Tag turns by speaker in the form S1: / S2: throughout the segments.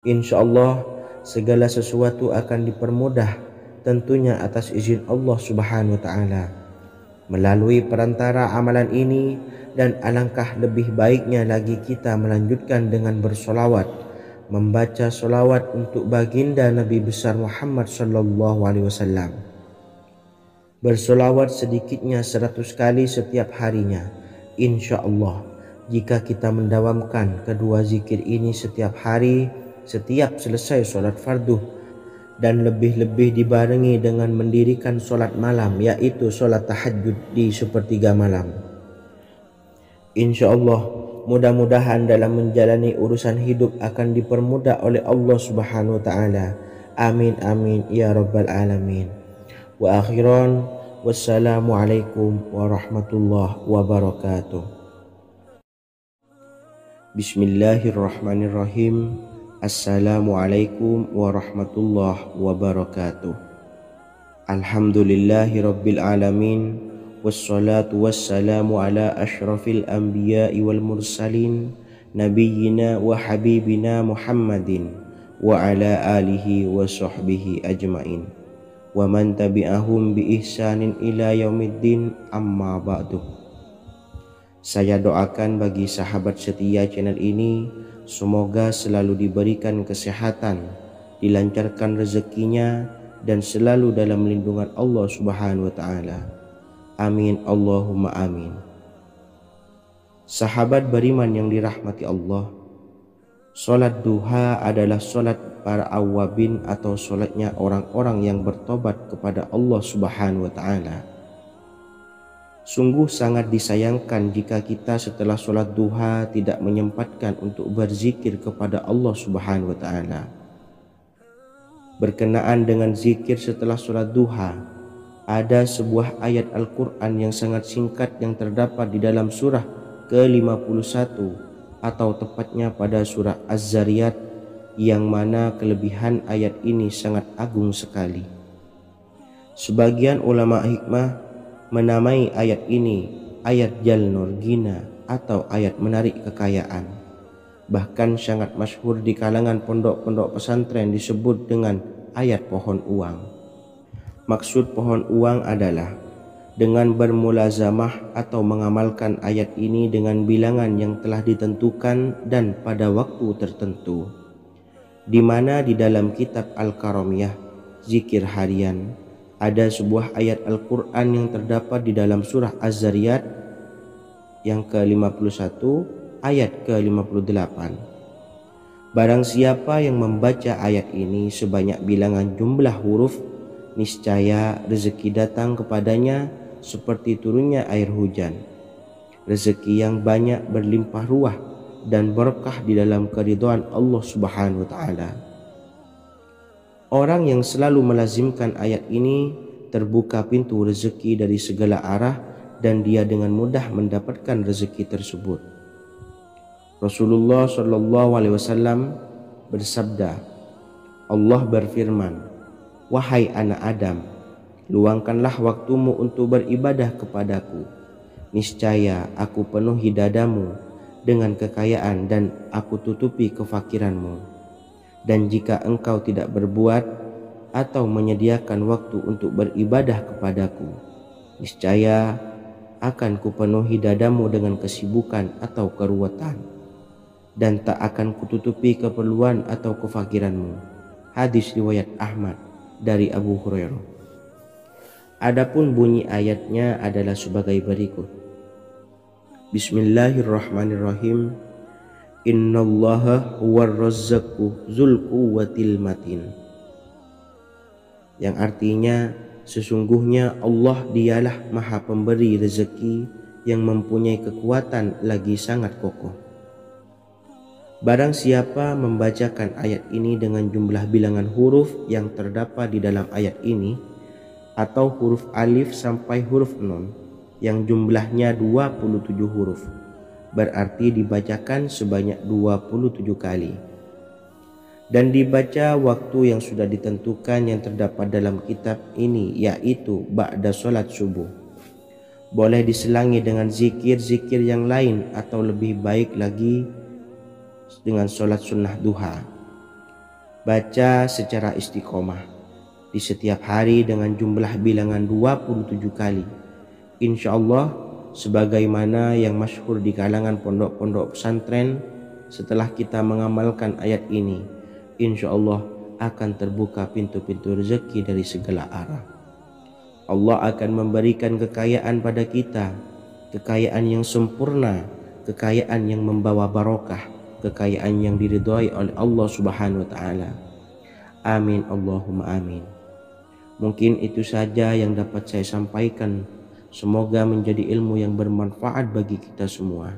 S1: Insya Allah segala sesuatu akan dipermudah, tentunya atas izin Allah Subhanahu wa Ta'ala melalui perantara amalan ini. Dan alangkah lebih baiknya lagi kita melanjutkan dengan bersolawat, membaca solawat untuk baginda Nabi besar Muhammad sallallahu alaihi wasallam. Bersolawat sedikitnya 100 kali setiap harinya. Insya Allah jika kita mendawamkan kedua zikir ini setiap hari, setiap selesai solat fardu, dan lebih-lebih dibarengi dengan mendirikan solat malam, yaitu solat tahajud di sepertiga malam. Insya Allah mudah-mudahan dalam menjalani urusan hidup akan dipermudah oleh Allah Subhanahu wa Ta'ala. Amin amin ya rabbal alamin. Wa akhiran, wassalamualaikum warahmatullahi wabarakatuh. Bismillahirrahmanirrahim. Assalamualaikum warahmatullahi wabarakatuh. Alhamdulillahi rabbil alamin. Wassalatu wassalamu ala ashrafil anbiya'i wal mursalin, nabiyyina wa habibina Muhammadin wa ala alihi wa sahbihi ajmain, wa man tabi'ahum bi ihsanin ila yaumiddin, amma ba'du. Saya doakan bagi sahabat setia channel ini, semoga selalu diberikan kesehatan, dilancarkan rezekinya, dan selalu dalam lindungan Allah Subhanahu wa Ta'ala. Amin Allahumma amin. Sahabat beriman yang dirahmati Allah, solat duha adalah solat para awabin atau solatnya orang-orang yang bertobat kepada Allah Subhanahu wa Ta'ala. Sungguh sangat disayangkan jika kita setelah solat duha tidak menyempatkan untuk berzikir kepada Allah Subhanahu wa Ta'ala. Berkenaan dengan zikir setelah solat duha, ada sebuah ayat Al-Quran yang sangat singkat yang terdapat di dalam surah ke-51 atau tepatnya pada surah Az-Zariyat, yang mana kelebihan ayat ini sangat agung sekali. Sebagian ulama hikmah menamai ayat ini ayat Jalnur Gina atau ayat menarik kekayaan. Bahkan sangat masyhur di kalangan pondok-pondok pesantren disebut dengan ayat pohon uang. Maksud pohon uang adalah dengan bermulazamah atau mengamalkan ayat ini dengan bilangan yang telah ditentukan dan pada waktu tertentu, di mana di dalam kitab Al-Karamiyah zikir harian ada sebuah ayat Al-Quran yang terdapat di dalam surah Az-Zariyat yang ke-51 ayat ke-58. Barang siapa yang membaca ayat ini sebanyak bilangan jumlah huruf, niscaya rezeki datang kepadanya seperti turunnya air hujan. Rezeki yang banyak berlimpah ruah dan berkah di dalam keridhaan Allah Subhanahu wa Ta'ala. Orang yang selalu melazimkan ayat ini terbuka pintu rezeki dari segala arah dan dia dengan mudah mendapatkan rezeki tersebut. Rasulullah Shallallahu Alaihi Wasallam bersabda, Allah berfirman, wahai anak Adam, luangkanlah waktumu untuk beribadah kepadaku. Niscaya aku penuhi dadamu dengan kekayaan dan aku tutupi kefakiranmu. Dan jika engkau tidak berbuat atau menyediakan waktu untuk beribadah kepadaku, niscaya akan kupenuhi dadamu dengan kesibukan atau keruwetan, dan tak akan kututupi keperluan atau kefakiranmu. Hadis riwayat Ahmad dari Abu Hurairah. Adapun bunyi ayatnya adalah sebagai berikut. Bismillahirrahmanirrahim. Innallaha huwar razzaqu dzul quwwatil matin. Yang artinya sesungguhnya Allah dialah maha pemberi rezeki yang mempunyai kekuatan lagi sangat kokoh. Barang siapa membacakan ayat ini dengan jumlah bilangan huruf yang terdapat di dalam ayat ini, atau huruf alif sampai huruf nun yang jumlahnya 27 huruf, berarti dibacakan sebanyak 27 kali, dan dibaca waktu yang sudah ditentukan yang terdapat dalam kitab ini, yaitu ba'da sholat subuh. Boleh diselangi dengan zikir-zikir yang lain atau lebih baik lagi dengan sholat sunnah duha. Baca secara istiqomah di setiap hari dengan jumlah bilangan 27 kali. Insya Allah, sebagaimana yang masyhur di kalangan pondok-pondok pesantren, setelah kita mengamalkan ayat ini, insya Allah akan terbuka pintu-pintu rezeki dari segala arah. Allah akan memberikan kekayaan pada kita, kekayaan yang sempurna, kekayaan yang membawa barokah, kekayaan yang diridhai oleh Allah Subhanahu wa taala. Amin Allahumma amin. Mungkin itu saja yang dapat saya sampaikan. Semoga menjadi ilmu yang bermanfaat bagi kita semua.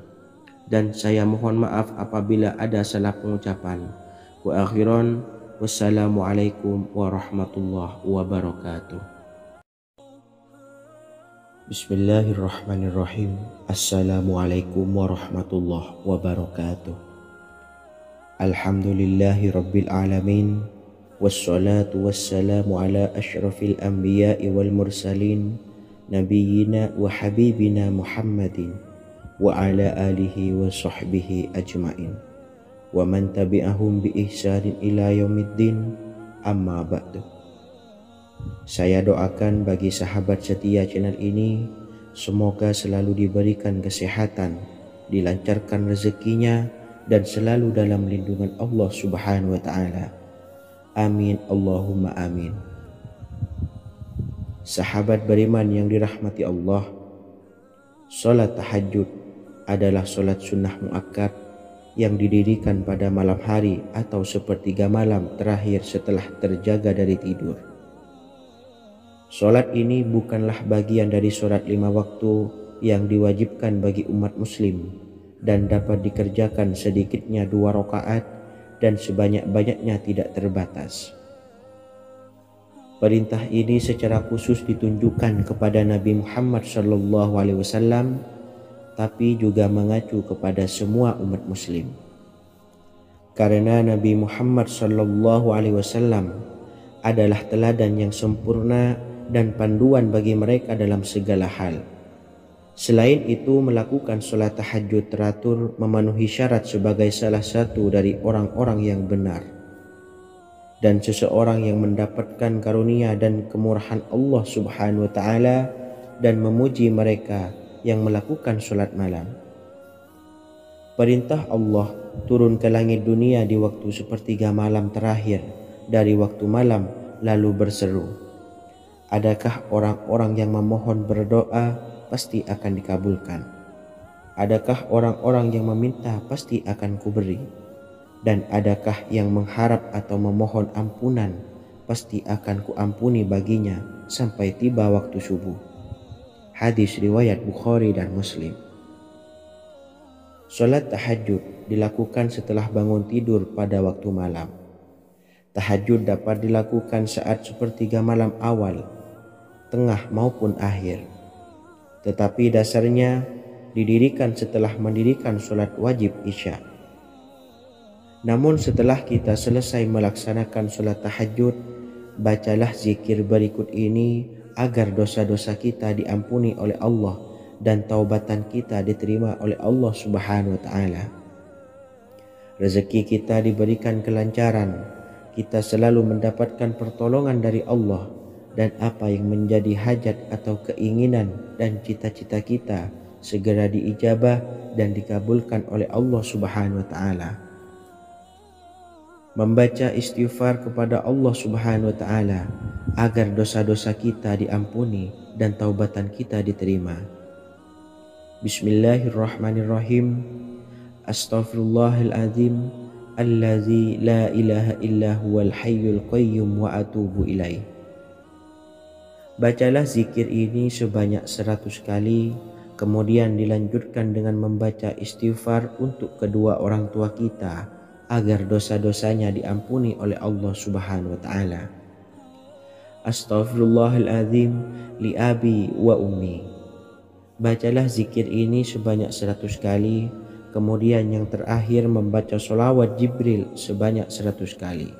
S1: Dan saya mohon maaf apabila ada salah pengucapan. Wa akhiran, wassalamualaikum warahmatullahi wabarakatuh. Bismillahirrahmanirrahim. Assalamualaikum warahmatullahi wabarakatuh. Alhamdulillahi rabbil alamin. Wassalatu wassalamu ala asyrafil anbiya'i wal mursalin nabiyyina wa habibina Muhammadin wa ala alihi wa sahbihi ajmain wa man tabi'ahum bi ihsanin ila yaumiddin, amma ba'du. Saya doakan bagi sahabat setia channel ini, semoga selalu diberikan kesehatan, dilancarkan rezekinya, dan selalu dalam lindungan Allah Subhanahu wa ta'ala. Amin Allahumma amin. Sahabat beriman yang dirahmati Allah, salat tahajud adalah salat sunnah muakkad yang didirikan pada malam hari atau sepertiga malam terakhir setelah terjaga dari tidur. Salat ini bukanlah bagian dari salat 5 waktu yang diwajibkan bagi umat muslim dan dapat dikerjakan sedikitnya 2 rakaat dan sebanyak-banyaknya tidak terbatas. Perintah ini secara khusus ditunjukkan kepada Nabi Muhammad SAW, tapi juga mengacu kepada semua umat muslim. Karena Nabi Muhammad SAW adalah teladan yang sempurna dan panduan bagi mereka dalam segala hal. Selain itu, melakukan sholat tahajud teratur memenuhi syarat sebagai salah satu dari orang-orang yang benar. Dan seseorang yang mendapatkan karunia dan kemurahan Allah Subhanahu wa ta'ala dan memuji mereka yang melakukan sholat malam. Perintah Allah turun ke langit dunia di waktu sepertiga malam terakhir dari waktu malam lalu berseru, adakah orang-orang yang memohon berdoa pasti akan dikabulkan? Adakah orang-orang yang meminta pasti akan kuberi? Dan adakah yang mengharap atau memohon ampunan pasti akan kuampuni baginya sampai tiba waktu subuh. Hadis riwayat Bukhari dan Muslim. Salat tahajud dilakukan setelah bangun tidur pada waktu malam. Tahajud dapat dilakukan saat sepertiga malam awal, tengah maupun akhir. Tetapi dasarnya didirikan setelah mendirikan sholat wajib isya. Namun setelah kita selesai melaksanakan sholat tahajud, bacalah zikir berikut ini agar dosa-dosa kita diampuni oleh Allah dan taubatan kita diterima oleh Allah Subhanahu wa ta'ala. Rezeki kita diberikan kelancaran, kita selalu mendapatkan pertolongan dari Allah, dan apa yang menjadi hajat atau keinginan dan cita-cita kita segera diijabah dan dikabulkan oleh Allah Subhanahu wa ta'ala. Membaca istighfar kepada Allah Subhanahu wa ta'ala agar dosa-dosa kita diampuni dan taubatan kita diterima. Bismillahirrahmanirrahim. Astaghfirullahaladzim allazi la ilaha illa huwal hayyul qayyum wa atubu ilaih. Bacalah zikir ini sebanyak 100 kali, kemudian dilanjutkan dengan membaca istighfar untuk kedua orang tua kita agar dosa-dosanya diampuni oleh Allah Subhanahu wa ta'ala. Astaghfirullahaladzim li abi wa ummi. Bacalah zikir ini sebanyak 100 kali, kemudian yang terakhir membaca sholawat Jibril sebanyak 100 kali.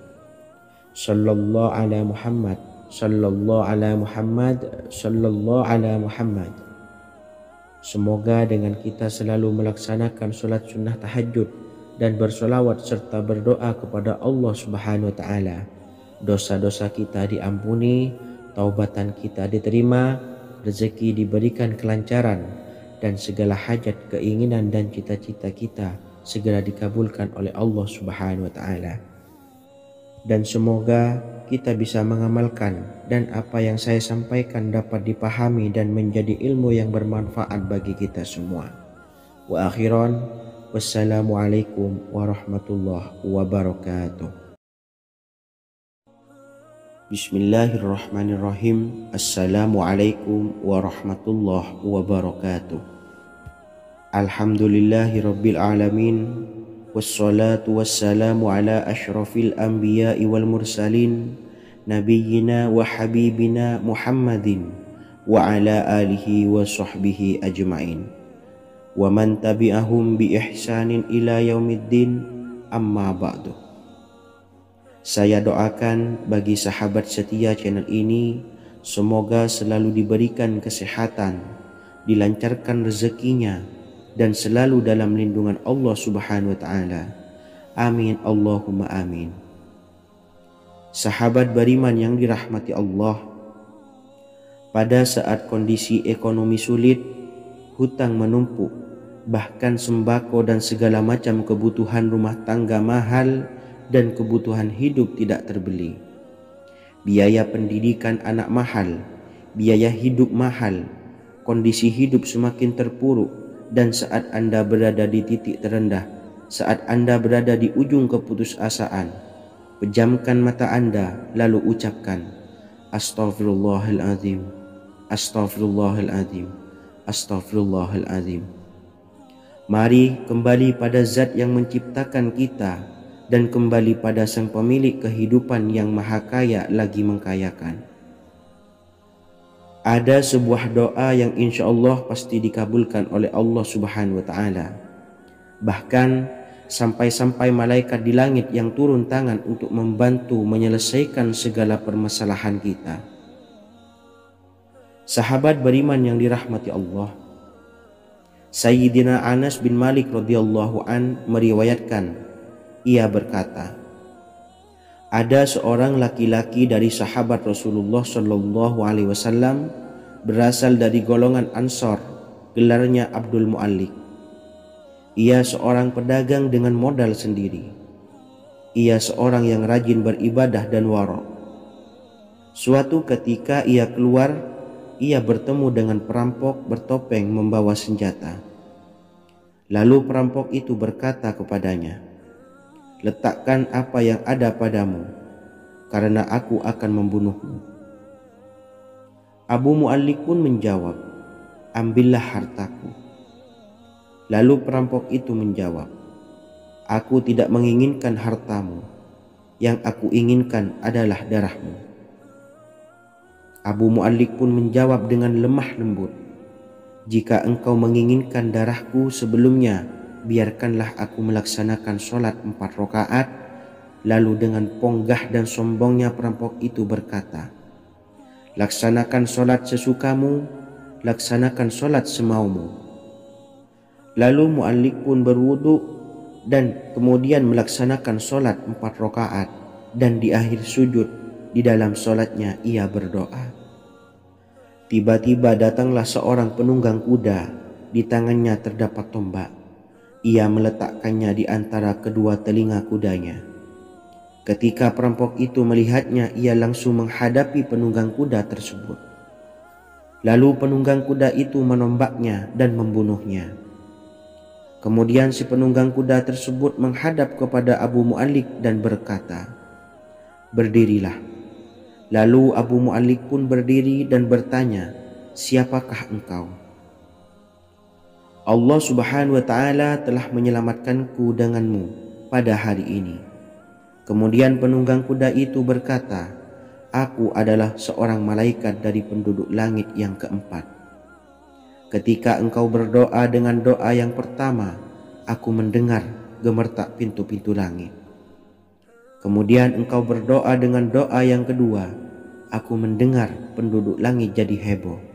S1: Sallallahu ala Muhammad, sallallahu ala Muhammad, sallallahu ala Muhammad. Semoga dengan kita selalu melaksanakan sholat sunnah tahajud dan bersolawat serta berdoa kepada Allah Subhanahu wa taala, dosa-dosa kita diampuni, taubatan kita diterima, rezeki diberikan kelancaran, dan segala hajat, keinginan dan cita-cita kita segera dikabulkan oleh Allah Subhanahu wa taala. Dan semoga kita bisa mengamalkan dan apa yang saya sampaikan dapat dipahami dan menjadi ilmu yang bermanfaat bagi kita semua. Wa akhiran, wassalamualaikum warahmatullahi wabarakatuh. Bismillahirrahmanirrahim. Assalamualaikum warahmatullahi wabarakatuh. Alhamdulillahi rabbil alamin. Wassalatu wassalamu ala ashrafil anbiya'i wal mursalin, nabiyyina wa habibina Muhammadin wa ala alihi wa sahbihi ajma'in wa man tabi'ahum bi ihsanin ila yaumiddin, amma ba'du. Saya doakan bagi sahabat setia channel ini, semoga selalu diberikan kesehatan, dilancarkan rezekinya, dan selalu dalam lindungan Allah Subhanahu wa taala. Amin Allahumma amin. Sahabat beriman yang dirahmati Allah, pada saat kondisi ekonomi sulit, hutang menumpuk, bahkan sembako dan segala macam kebutuhan rumah tangga mahal dan kebutuhan hidup tidak terbeli. Biaya pendidikan anak mahal, biaya hidup mahal, kondisi hidup semakin terpuruk. Dan saat Anda berada di titik terendah, saat Anda berada di ujung keputusasaan, pejamkan mata Anda lalu ucapkan Astaghfirullahaladzim, Astaghfirullahaladzim, Astaghfirullahaladzim. Mari kembali pada Zat yang menciptakan kita dan kembali pada Sang Pemilik kehidupan yang Maha Kaya lagi mengkayakan. Ada sebuah doa yang insya Allah pasti dikabulkan oleh Allah Subhanahu wa taala. Bahkan sampai-sampai malaikat di langit yang turun tangan untuk membantu menyelesaikan segala permasalahan kita. Sahabat beriman yang dirahmati Allah, Sayyidina Anas bin Malik radhiyallahu an meriwayatkan, ia berkata, ada seorang laki-laki dari sahabat Rasulullah Shallallahu Alaihi Wasallam berasal dari golongan Ansor, gelarnya Abdul Mu'allik. Ia seorang pedagang dengan modal sendiri. Ia seorang yang rajin beribadah dan wara'. Suatu ketika ia keluar, ia bertemu dengan perampok bertopeng membawa senjata. Lalu perampok itu berkata kepadanya, letakkan apa yang ada padamu, karena aku akan membunuhmu. Abu Mu'allik pun menjawab, ambillah hartaku. Lalu perampok itu menjawab, aku tidak menginginkan hartamu, yang aku inginkan adalah darahmu. Abu Mu'allik pun menjawab dengan lemah lembut, jika engkau menginginkan darahku sebelumnya, biarkanlah aku melaksanakan sholat 4 rakaat. Lalu dengan ponggah dan sombongnya perampok itu berkata, laksanakan sholat sesukamu, laksanakan sholat semaumu. Lalu Mu'allik pun berwudu dan kemudian melaksanakan sholat 4 rakaat, dan di akhir sujud di dalam sholatnya ia berdoa. Tiba-tiba datanglah seorang penunggang kuda, di tangannya terdapat tombak. Ia meletakkannya di antara kedua telinga kudanya. Ketika perampok itu melihatnya, ia langsung menghadapi penunggang kuda tersebut. Lalu penunggang kuda itu menombaknya dan membunuhnya. Kemudian si penunggang kuda tersebut menghadap kepada Abu Mu'allik dan berkata, berdirilah. Lalu Abu Mu'allik pun berdiri dan bertanya, siapakah engkau? Allah Subhanahu wa taala telah menyelamatkanku denganmu pada hari ini. Kemudian penunggang kuda itu berkata, aku adalah seorang malaikat dari penduduk langit yang keempat. Ketika engkau berdoa dengan doa yang pertama, aku mendengar gemertak pintu-pintu langit. Kemudian engkau berdoa dengan doa yang kedua, aku mendengar penduduk langit jadi heboh.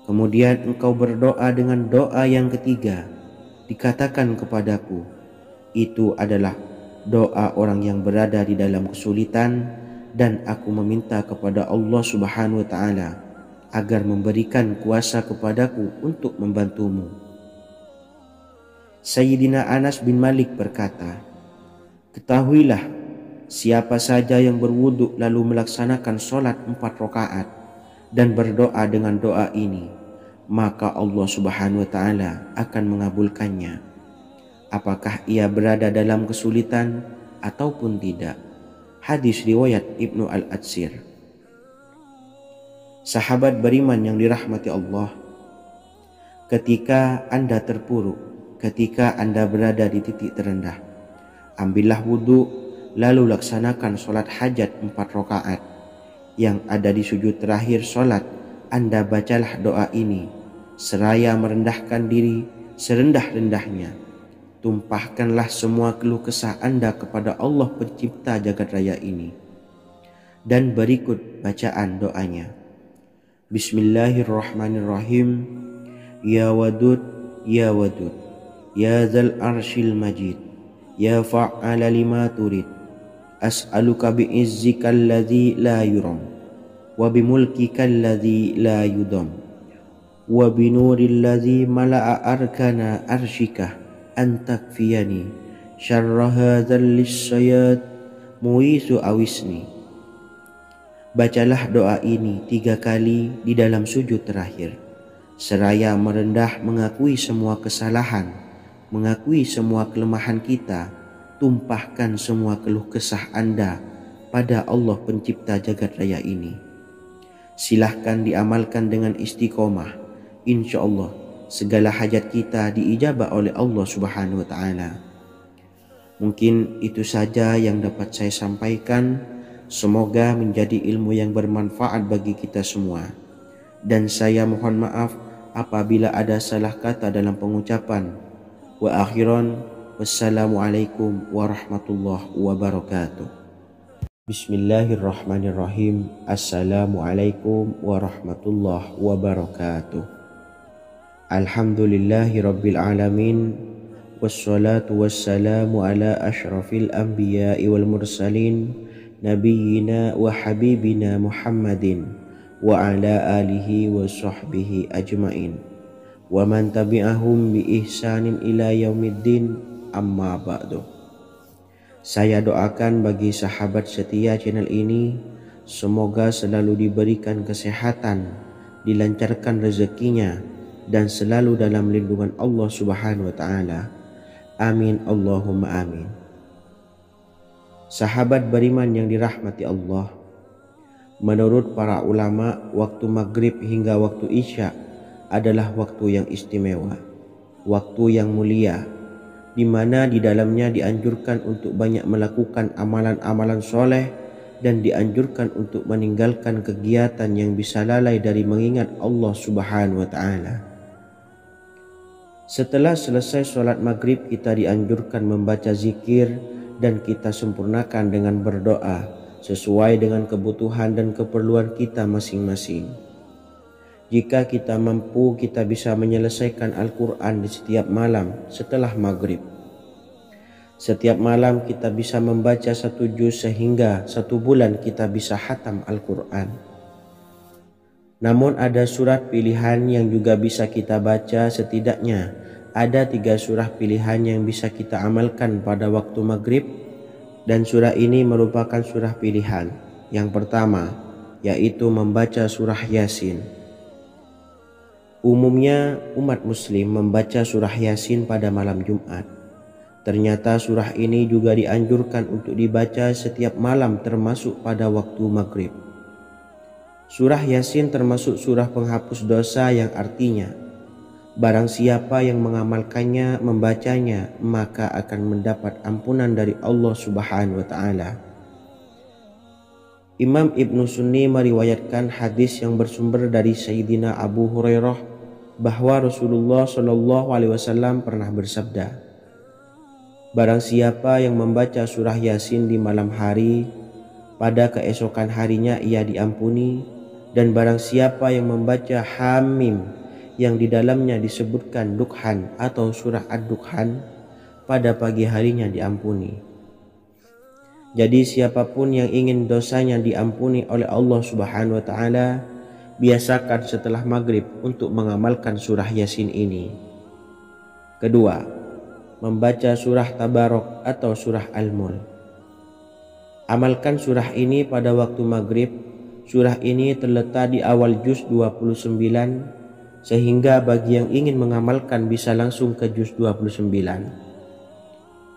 S1: Kemudian engkau berdoa dengan doa yang ketiga, dikatakan kepadaku, Itu adalah doa orang yang berada di dalam kesulitan, dan aku meminta kepada Allah Subhanahu wa taala agar memberikan kuasa kepadaku untuk membantumu. Sayyidina Anas bin Malik berkata, "Ketahuilah, siapa saja yang berwudu lalu melaksanakan sholat 4 rakaat dan berdoa dengan doa ini, maka Allah Subhanahu wa taala akan mengabulkannya, apakah ia berada dalam kesulitan ataupun tidak." Hadis riwayat Ibnu Al-Atsir. Sahabat beriman yang dirahmati Allah, ketika Anda terpuruk, ketika Anda berada di titik terendah, ambillah wudhu lalu laksanakan sholat hajat 4 rakaat. Yang ada di sujud terakhir sholat, Anda bacalah doa ini seraya merendahkan diri serendah-rendahnya. Tumpahkanlah semua keluh kesah Anda kepada Allah pencipta jagat raya ini. Dan berikut bacaan doanya. Bismillahirrahmanirrahim. Ya Wadud, Ya Wadud, Ya Dzal Arsyil Majid, Ya Fa'ala lima turid, as'aluka bi'izzikal ladzi la yuram, wa bimulkikal ladzi la yudam, wa binuril ladzi mala'a arkana arsyikah, antakfiyani syarra hadzal lisyayat muisu awisni. Bacalah doa ini 3 kali di dalam sujud terakhir, seraya merendah mengakui semua kesalahan, mengakui semua kelemahan kita. Tumpahkan semua keluh kesah Anda pada Allah pencipta jagat raya ini. Silahkan diamalkan dengan istiqomah. Insya Allah segala hajat kita diijabah oleh Allah Subhanahu wa taala. Mungkin itu saja yang dapat saya sampaikan. Semoga menjadi ilmu yang bermanfaat bagi kita semua. Dan saya mohon maaf apabila ada salah kata dalam pengucapan. Wa akhiran, wassalamualaikum warahmatullahi wabarakatuh. Bismillahirrahmanirrahim. Assalamualaikum warahmatullahi wabarakatuh. Alhamdulillahi rabbil alamin, wassalatu wassalamu ala ashrafil anbiya'i wal mursalin, nabiyyina wa habibina Muhammadin wa ala alihi wa sahbihi ajmain, wa man tabi'ahum bi ihsanin ila yaumiddin, amma ba'du. Saya doakan bagi sahabat setia channel ini, semoga selalu diberikan kesehatan, dilancarkan rezekinya, dan selalu dalam lindungan Allah Subhanahu wa taala. Amin Allahumma amin. Sahabat beriman yang dirahmati Allah, menurut para ulama, waktu maghrib hingga waktu isya adalah waktu yang istimewa, waktu yang mulia, di mana di dalamnya dianjurkan untuk banyak melakukan amalan-amalan soleh dan dianjurkan untuk meninggalkan kegiatan yang bisa lalai dari mengingat Allah Subhanahu wa taala. Setelah selesai sholat maghrib, kita dianjurkan membaca zikir dan kita sempurnakan dengan berdoa sesuai dengan kebutuhan dan keperluan kita masing-masing. Jika kita mampu, kita bisa menyelesaikan Al-Quran di setiap malam setelah maghrib. Setiap malam kita bisa membaca 1 juz sehingga 1 bulan kita bisa khatam Al-Quran. Namun ada surat pilihan yang juga bisa kita baca. Setidaknya ada 3 surah pilihan yang bisa kita amalkan pada waktu maghrib, dan surah ini merupakan surah pilihan. Yang pertama yaitu membaca surah Yasin. Umumnya umat muslim membaca surah Yasin pada malam Jumat. Ternyata surah ini juga dianjurkan untuk dibaca setiap malam termasuk pada waktu maghrib. Surah Yasin termasuk surah penghapus dosa yang artinya barang siapa yang mengamalkannya, membacanya, maka akan mendapat ampunan dari Allah Subhanahu wa taala. Imam Ibnu Sunni meriwayatkan hadis yang bersumber dari Sayyidina Abu Hurairah bahwa Rasulullah Shallallahu alaihi wasallam pernah bersabda, barang siapa yang membaca surah Yasin di malam hari, pada keesokan harinya ia diampuni. Dan barang siapa yang membaca Hamim yang di dalamnya disebutkan Dukhan atau surah Ad-Dukhan, pada pagi harinya diampuni. Jadi siapapun yang ingin dosanya diampuni oleh Allah Subhanahu wa taala, biasakan setelah maghrib untuk mengamalkan surah Yasin ini. Kedua, membaca surah Tabarok atau surah Al-Mulk. Amalkan surah ini pada waktu maghrib. Surah ini terletak di awal juz 29, sehingga bagi yang ingin mengamalkan bisa langsung ke juz 29.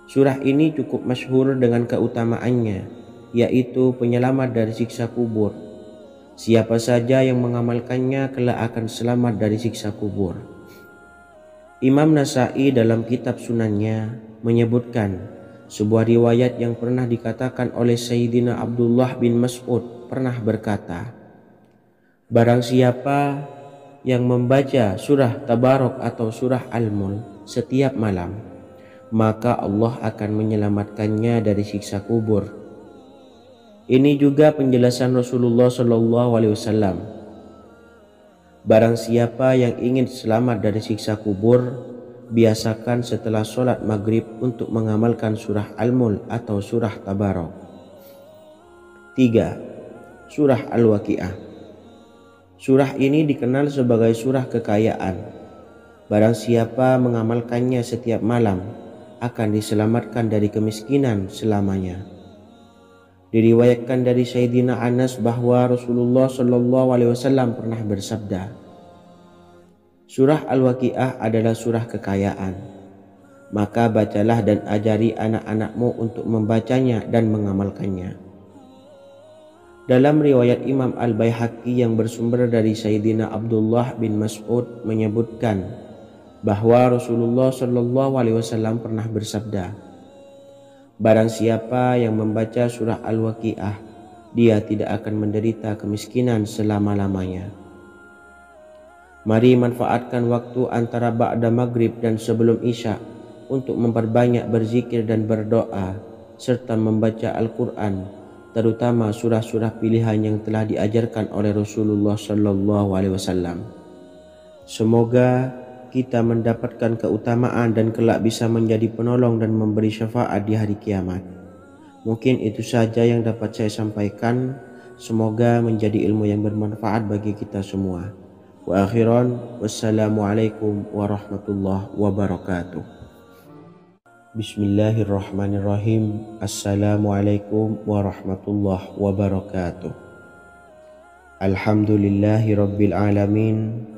S1: Surah ini cukup masyhur dengan keutamaannya, yaitu penyelamat dari siksa kubur. Siapa saja yang mengamalkannya kelak akan selamat dari siksa kubur. Imam Nasa'i dalam kitab Sunannya menyebutkan sebuah riwayat yang pernah dikatakan oleh Sayyidina Abdullah bin Mas'ud pernah berkata, barang siapa yang membaca surah Tabarok atau surah Al-Mulk setiap malam, maka Allah akan menyelamatkannya dari siksa kubur. Ini juga penjelasan Rasulullah SAW. Barang siapa yang ingin selamat dari siksa kubur, biasakan setelah sholat maghrib untuk mengamalkan surah Al-Mulk atau surah Tabarok. 3. Surah Al-Waqiah. Surah ini dikenal sebagai surah kekayaan. Barang siapa mengamalkannya setiap malam akan diselamatkan dari kemiskinan selamanya. Diriwayatkan dari Sayyidina Anas bahwa Rasulullah SAW pernah bersabda, surah Al-Waqiah adalah surah kekayaan. Maka bacalah dan ajari anak-anakmu untuk membacanya dan mengamalkannya. Dalam riwayat Imam Al-Baihaqi yang bersumber dari Sayyidina Abdullah bin Mas'ud menyebutkan bahwa Rasulullah SAW pernah bersabda, barang siapa yang membaca surah Al-Waqiah, dia tidak akan menderita kemiskinan selama-lamanya. Mari manfaatkan waktu antara ba'da maghrib dan sebelum isya untuk memperbanyak berzikir dan berdoa serta membaca Al-Quran, terutama surah-surah pilihan yang telah diajarkan oleh Rasulullah SAW. Semoga kita mendapatkan keutamaan dan kelak bisa menjadi penolong dan memberi syafaat di hari kiamat. Mungkin itu saja yang dapat saya sampaikan. Semoga menjadi ilmu yang bermanfaat bagi kita semua. Wa akhiran, wassalamualaikum warahmatullahi wabarakatuh. Bismillahirrahmanirrahim. Assalamualaikum warahmatullahi wabarakatuh. Alhamdulillahi rabbil alamin.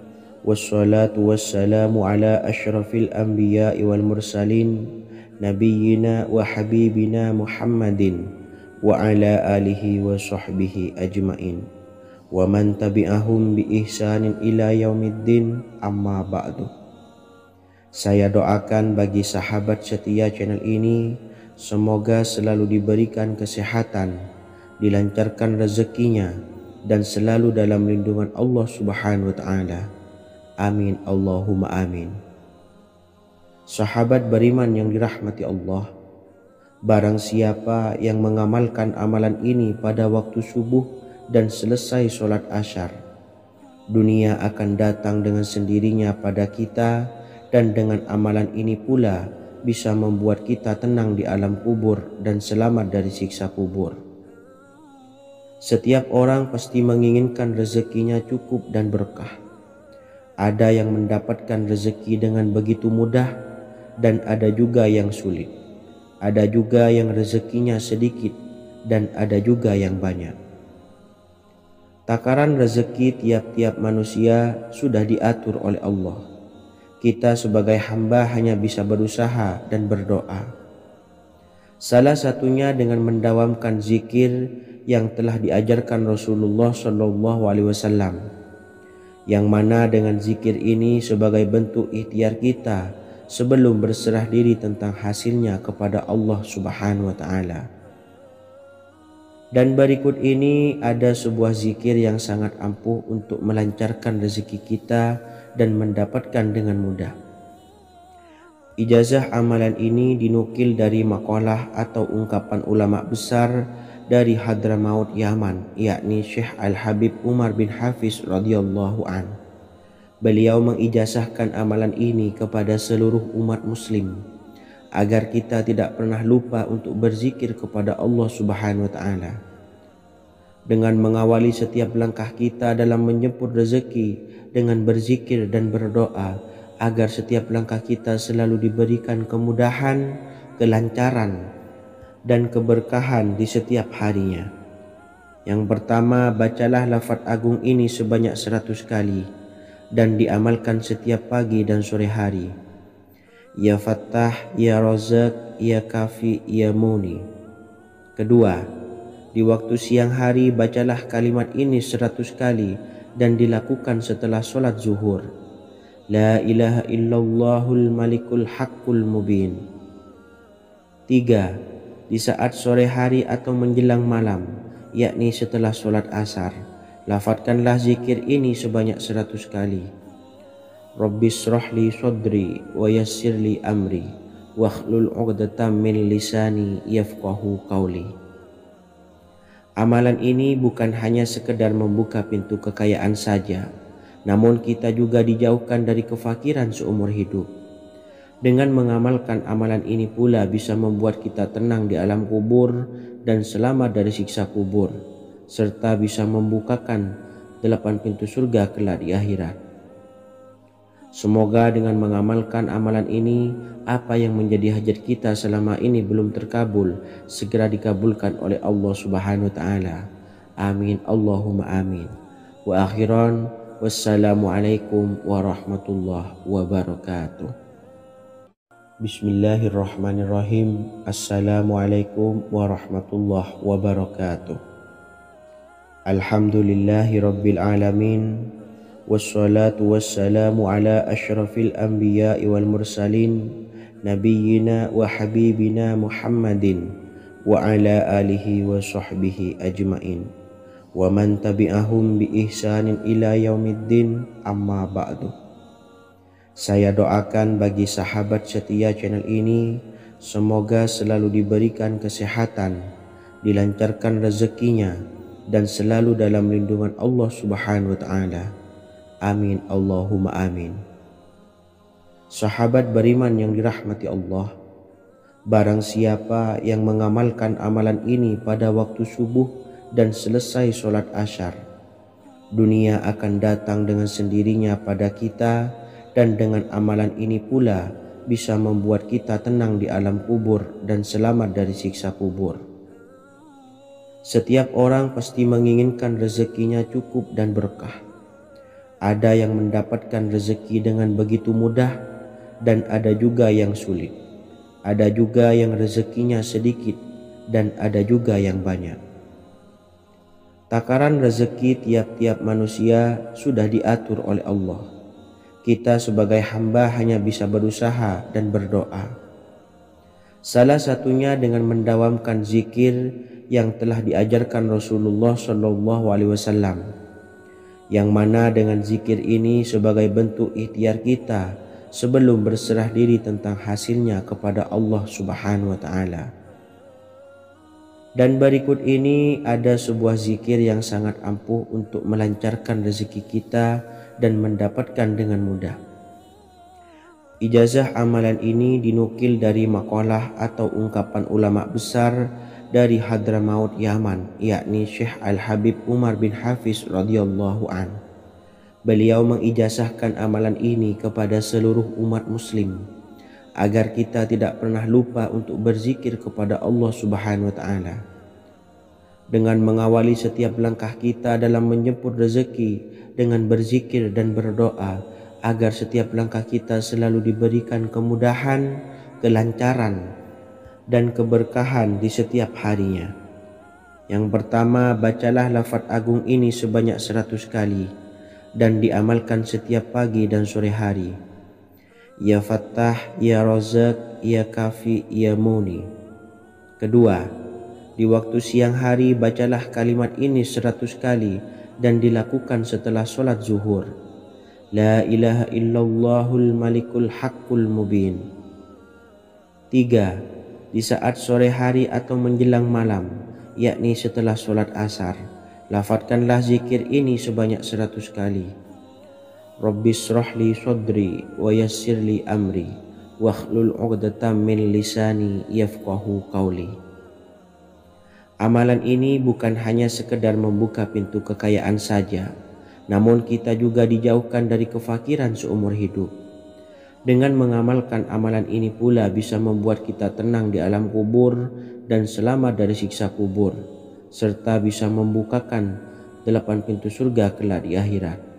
S1: Wassalatu wassalamu ala ashrafil anbiya'i wal mursalin, nabiyyina wa habibina Muhammadin wa ala alihi wa sahbihi ajmain, wa man tabi'ahum bi ihsanin ila yaumiddin, amma ba'du. Saya doakan bagi sahabat setia channel ini, semoga selalu diberikan kesehatan, dilancarkan rezekinya, dan selalu dalam lindungan Allah Subhanahu wa ta'ala. Amin Allahumma amin. Sahabat beriman yang dirahmati Allah, barang siapa yang mengamalkan amalan ini pada waktu subuh dan selesai sholat asyar, dunia akan datang dengan sendirinya pada kita, dan dengan amalan ini pula bisa membuat kita tenang di alam kubur dan selamat dari siksa kubur. Setiap orang pasti menginginkan rezekinya cukup dan berkah. Ada yang mendapatkan rezeki dengan begitu mudah, dan ada juga yang sulit. Ada juga yang rezekinya sedikit, dan ada juga yang banyak. Takaran rezeki tiap-tiap manusia sudah diatur oleh Allah. Kita sebagai hamba hanya bisa berusaha dan berdoa. Salah satunya dengan mendawamkan zikir yang telah diajarkan Rasulullah SAW, yang mana dengan zikir ini sebagai bentuk ikhtiar kita sebelum berserah diri tentang hasilnya kepada Allah Subhanahu wa ta'ala. Dan berikut ini ada sebuah zikir yang sangat ampuh untuk melancarkan rezeki kita dan mendapatkan dengan mudah. Ijazah amalan ini dinukil dari makalah atau ungkapan ulama besar dari Hadramaut Yaman, yakni Syekh Al-Habib Umar bin Hafiz radhiyallahu an. Beliau mengijazahkan amalan ini kepada seluruh umat muslim agar kita tidak pernah lupa untuk berzikir kepada Allah Subhanahu wa Ta'ala. Dengan mengawali setiap langkah kita dalam menjemput rezeki dengan berzikir dan berdoa agar setiap langkah kita selalu diberikan kemudahan, kelancaran, dan keberkahan di setiap harinya. Yang pertama, bacalah lafaz agung ini sebanyak 100 kali dan diamalkan setiap pagi dan sore hari. Ya Fattah, Ya Razak, Ya Kafi, Ya Muni. Kedua, di waktu siang hari bacalah kalimat ini 100 kali dan dilakukan setelah sholat zuhur. La ilaha illallahul malikul haqqul mubin. Tiga, di saat sore hari atau menjelang malam, yakni setelah sholat asar, lafadzkanlah zikir ini sebanyak 100 kali. Rabbis shrahli sodri wa yassirli amri wakhlul 'uqdatam min lisani yafqahu qawli. Amalan ini bukan hanya sekedar membuka pintu kekayaan saja, namun kita juga dijauhkan dari kefakiran seumur hidup. Dengan mengamalkan amalan ini pula bisa membuat kita tenang di alam kubur dan selamat dari siksa kubur, serta bisa membukakan 8 pintu surga kelak di akhirat. Semoga dengan mengamalkan amalan ini, apa yang menjadi hajat kita selama ini belum terkabul, segera dikabulkan oleh Allah Subhanahu wa Ta'ala. Amin, Allahumma amin. Wa akhiran, wassalamualaikum warahmatullahi wabarakatuh. Bismillahirrahmanirrahim. Assalamualaikum warahmatullahi wabarakatuh. Alhamdulillahi rabbil alamin. Wassalatu wassalamu ala ashrafil anbiya'i wal mursalin nabiyyina wa habibina Muhammadin wa ala alihi wa sahbihi ajmain wa man tabi'ahum bi ihsanin ila yaumiddin, amma ba'du. Saya doakan bagi sahabat setia channel ini, semoga selalu diberikan kesehatan, dilancarkan rezekinya, dan selalu dalam lindungan Allah Subhanahu wa Ta'ala. Amin, Allahumma amin. Sahabat beriman yang dirahmati Allah, barang siapa yang mengamalkan amalan ini pada waktu subuh dan selesai sholat asyar, dunia akan datang dengan sendirinya pada kita, dan dengan amalan ini pula bisa membuat kita tenang di alam kubur dan selamat dari siksa kubur. Setiap orang pasti menginginkan rezekinya cukup dan berkah. Ada yang mendapatkan rezeki dengan begitu mudah dan ada juga yang sulit. Ada juga yang rezekinya sedikit dan ada juga yang banyak. Takaran rezeki tiap-tiap manusia sudah diatur oleh Allah. Kita sebagai hamba hanya bisa berusaha dan berdoa. Salah satunya dengan mendawamkan zikir yang telah diajarkan Rasulullah SAW. Yang mana dengan zikir ini sebagai bentuk ikhtiar kita sebelum berserah diri tentang hasilnya kepada Allah Subhanahu wa Ta'ala. Dan berikut ini ada sebuah zikir yang sangat ampuh untuk melancarkan rezeki kita dan mendapatkan dengan mudah. Ijazah amalan ini dinukil dari makalah atau ungkapan ulama besar dari Hadramaut Yaman, yakni Syekh Al-Habib Umar bin Hafiz radhiyallahu an. Beliau mengijazahkan amalan ini kepada seluruh umat muslim agar kita tidak pernah lupa untuk berzikir kepada Allah Subhanahu wa Ta'ala. Dengan mengawali setiap langkah kita dalam menjemput rezeki dengan berzikir dan berdoa agar setiap langkah kita selalu diberikan kemudahan, kelancaran, dan keberkahan di setiap harinya. Yang pertama, bacalah lafaz agung ini sebanyak 100 kali dan diamalkan setiap pagi dan sore hari. Ya Fattah, Ya Razak, Ya Kafi, Ya Muni. Kedua, di waktu siang hari bacalah kalimat ini 100 kali dan dilakukan setelah sholat zuhur. La ilaha illallahul malikul haqqul mubin. Tiga, di saat sore hari atau menjelang malam, yakni setelah sholat asar, lafadzkanlah zikir ini sebanyak 100 kali. Rabbis shrahli sodri wa yassirli amri wahlul 'uqdatam min lisani yafqahu qawli. Amalan ini bukan hanya sekedar membuka pintu kekayaan saja, namun kita juga dijauhkan dari kefakiran seumur hidup. Dengan mengamalkan amalan ini pula bisa membuat kita tenang di alam kubur dan selamat dari siksa kubur, serta bisa membukakan 8 pintu surga kelak di akhirat.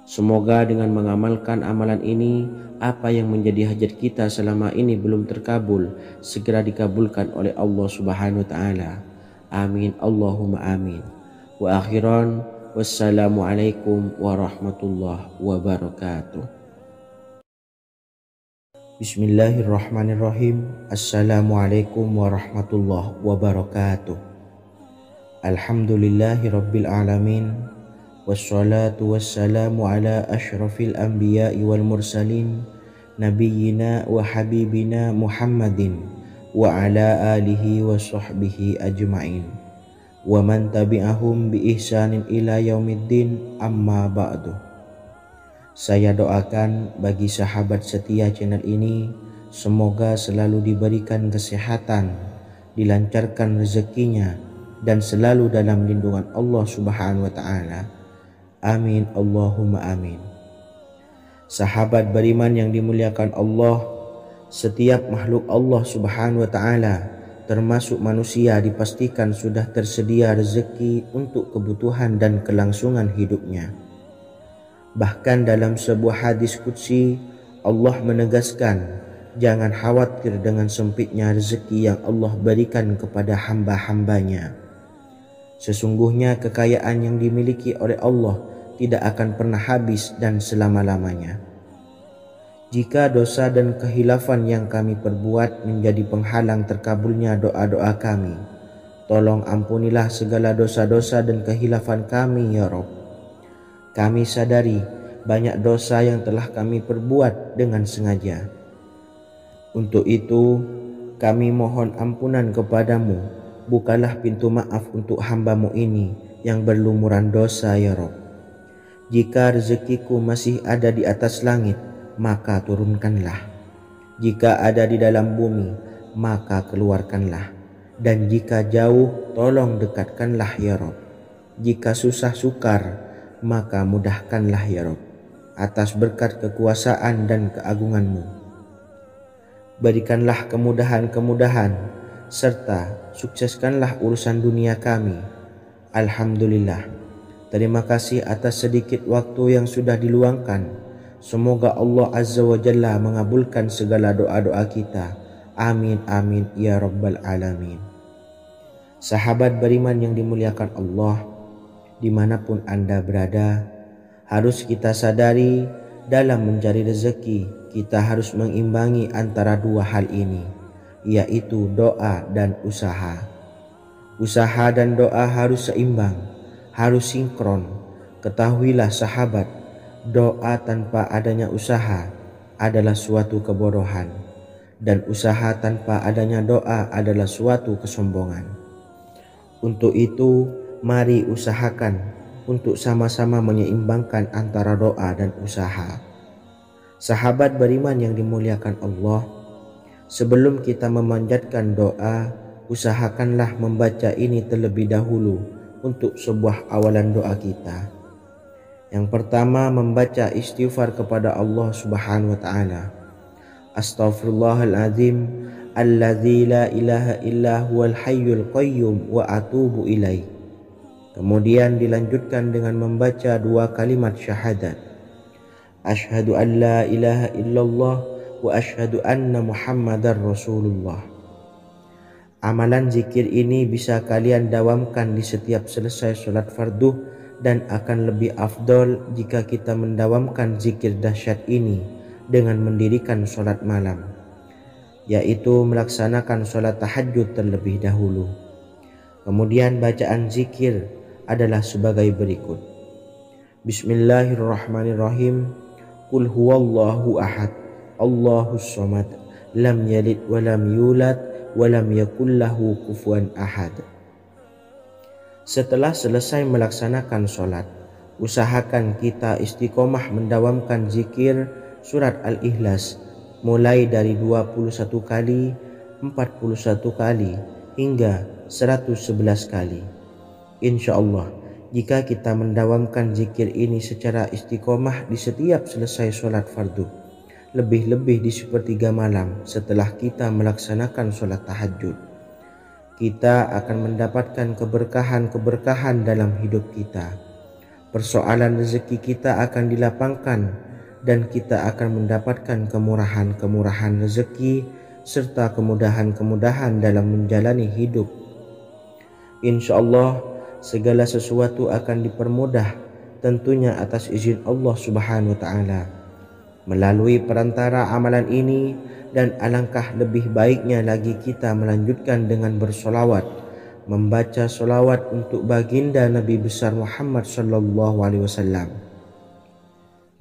S1: Semoga dengan mengamalkan amalan ini, apa yang menjadi hajat kita selama ini belum terkabul, segera dikabulkan oleh Allah Subhanahu wa Ta'ala. Amin, Allahumma amin. Wa akhiran, wassalamualaikum warahmatullahi wabarakatuh. Bismillahirrahmanirrahim. Assalamualaikum warahmatullahi wabarakatuh. Alhamdulillahi rabbil alamin. Wassalatu wassalamu ala ashrafil anbiya'i wal mursalin, nabiyyina wa habibina Muhammadin wa ala alihi wa sahbihi ajma'in, wa man tabi'ahum bi ihsanin ila yaumiddin, amma ba'du. Saya doakan bagi sahabat setia channel ini, semoga selalu diberikan kesehatan, dilancarkan rezekinya, dan selalu dalam lindungan Allah Subhanahu wa Ta'ala. Amin, Allahumma amin. Sahabat beriman yang dimuliakan Allah, setiap makhluk Allah Subhanahu wa Ta'ala, termasuk manusia, dipastikan sudah tersedia rezeki untuk kebutuhan dan kelangsungan hidupnya. Bahkan dalam sebuah hadis qudsi, Allah menegaskan, jangan khawatir dengan sempitnya rezeki yang Allah berikan kepada hamba-hambanya. Sesungguhnya kekayaan yang dimiliki oleh Allah tidak akan pernah habis dan selama-lamanya. Jika dosa dan kehilafan yang kami perbuat menjadi penghalang terkabulnya doa-doa kami, tolong ampunilah segala dosa-dosa dan kehilafan kami ya Rabb. Kami sadari banyak dosa yang telah kami perbuat dengan sengaja. Untuk itu kami mohon ampunan kepadamu. Bukalah pintu maaf untuk hamba-Mu ini yang berlumuran dosa ya Rabb. Jika rezekiku masih ada di atas langit, maka turunkanlah. Jika ada di dalam bumi, maka keluarkanlah. Dan jika jauh, tolong dekatkanlah ya Rabb. Jika susah sukar, maka mudahkanlah ya Rabb, atas berkat kekuasaan dan keagungan-Mu. Berikanlah kemudahan-kemudahan, serta sukseskanlah urusan dunia kami. Alhamdulillah. Terima kasih atas sedikit waktu yang sudah diluangkan. Semoga Allah Azza wa Jalla mengabulkan segala doa-doa kita. Amin amin ya rabbal alamin. Sahabat beriman yang dimuliakan Allah, dimanapun Anda berada, harus kita sadari dalam mencari rezeki, kita harus mengimbangi antara dua hal ini, yaitu doa dan usaha. Usaha dan doa harus seimbang, harus sinkron. Ketahuilah sahabat, doa tanpa adanya usaha adalah suatu kebodohan, dan usaha tanpa adanya doa adalah suatu kesombongan. Untuk itu, mari usahakan untuk sama-sama menyeimbangkan antara doa dan usaha. Sahabat beriman yang dimuliakan Allah, sebelum kita memanjatkan doa, usahakanlah membaca ini terlebih dahulu untuk sebuah awalan doa kita. Yang pertama, membaca istighfar kepada Allah Subhanahu wa Ta'ala. Astaghfirullahaladzim alladzi la ilaha illa huwal hayyul qayyum wa atubu ilaih. Kemudian dilanjutkan dengan membaca dua kalimat syahadat. Asyhadu an la ilaha illallah wa asyhadu anna Muhammadar Rasulullah. Amalan zikir ini bisa kalian dawamkan di setiap selesai sholat fardu, dan akan lebih afdol jika kita mendawamkan zikir dahsyat ini dengan mendirikan sholat malam, yaitu melaksanakan sholat tahajud terlebih dahulu. Kemudian bacaan zikir adalah sebagai berikut. Bismillahirrahmanirrahim. Qul huwallahu ahad, Allahus samad, lam yalid wa lam yulad walam yakullahu kufuwan ahad. Setelah selesai melaksanakan sholat, usahakan kita istiqomah mendawamkan zikir surat Al-Ikhlas mulai dari 21 kali, 41 kali, hingga 111 kali. Insya Allah, jika kita mendawamkan zikir ini secara istiqomah di setiap selesai sholat fardu, lebih-lebih di sepertiga malam setelah kita melaksanakan sholat tahajud, kita akan mendapatkan keberkahan-keberkahan dalam hidup kita. Persoalan rezeki kita akan dilapangkan dan kita akan mendapatkan kemurahan-kemurahan rezeki serta kemudahan-kemudahan dalam menjalani hidup. Insya Allah, segala sesuatu akan dipermudah, tentunya atas izin Allah Subhanahu wa Ta'ala. Melalui perantara amalan ini, dan alangkah lebih baiknya lagi kita melanjutkan dengan bersolawat, membaca solawat untuk baginda Nabi besar Muhammad sallallahu alaihi wasallam.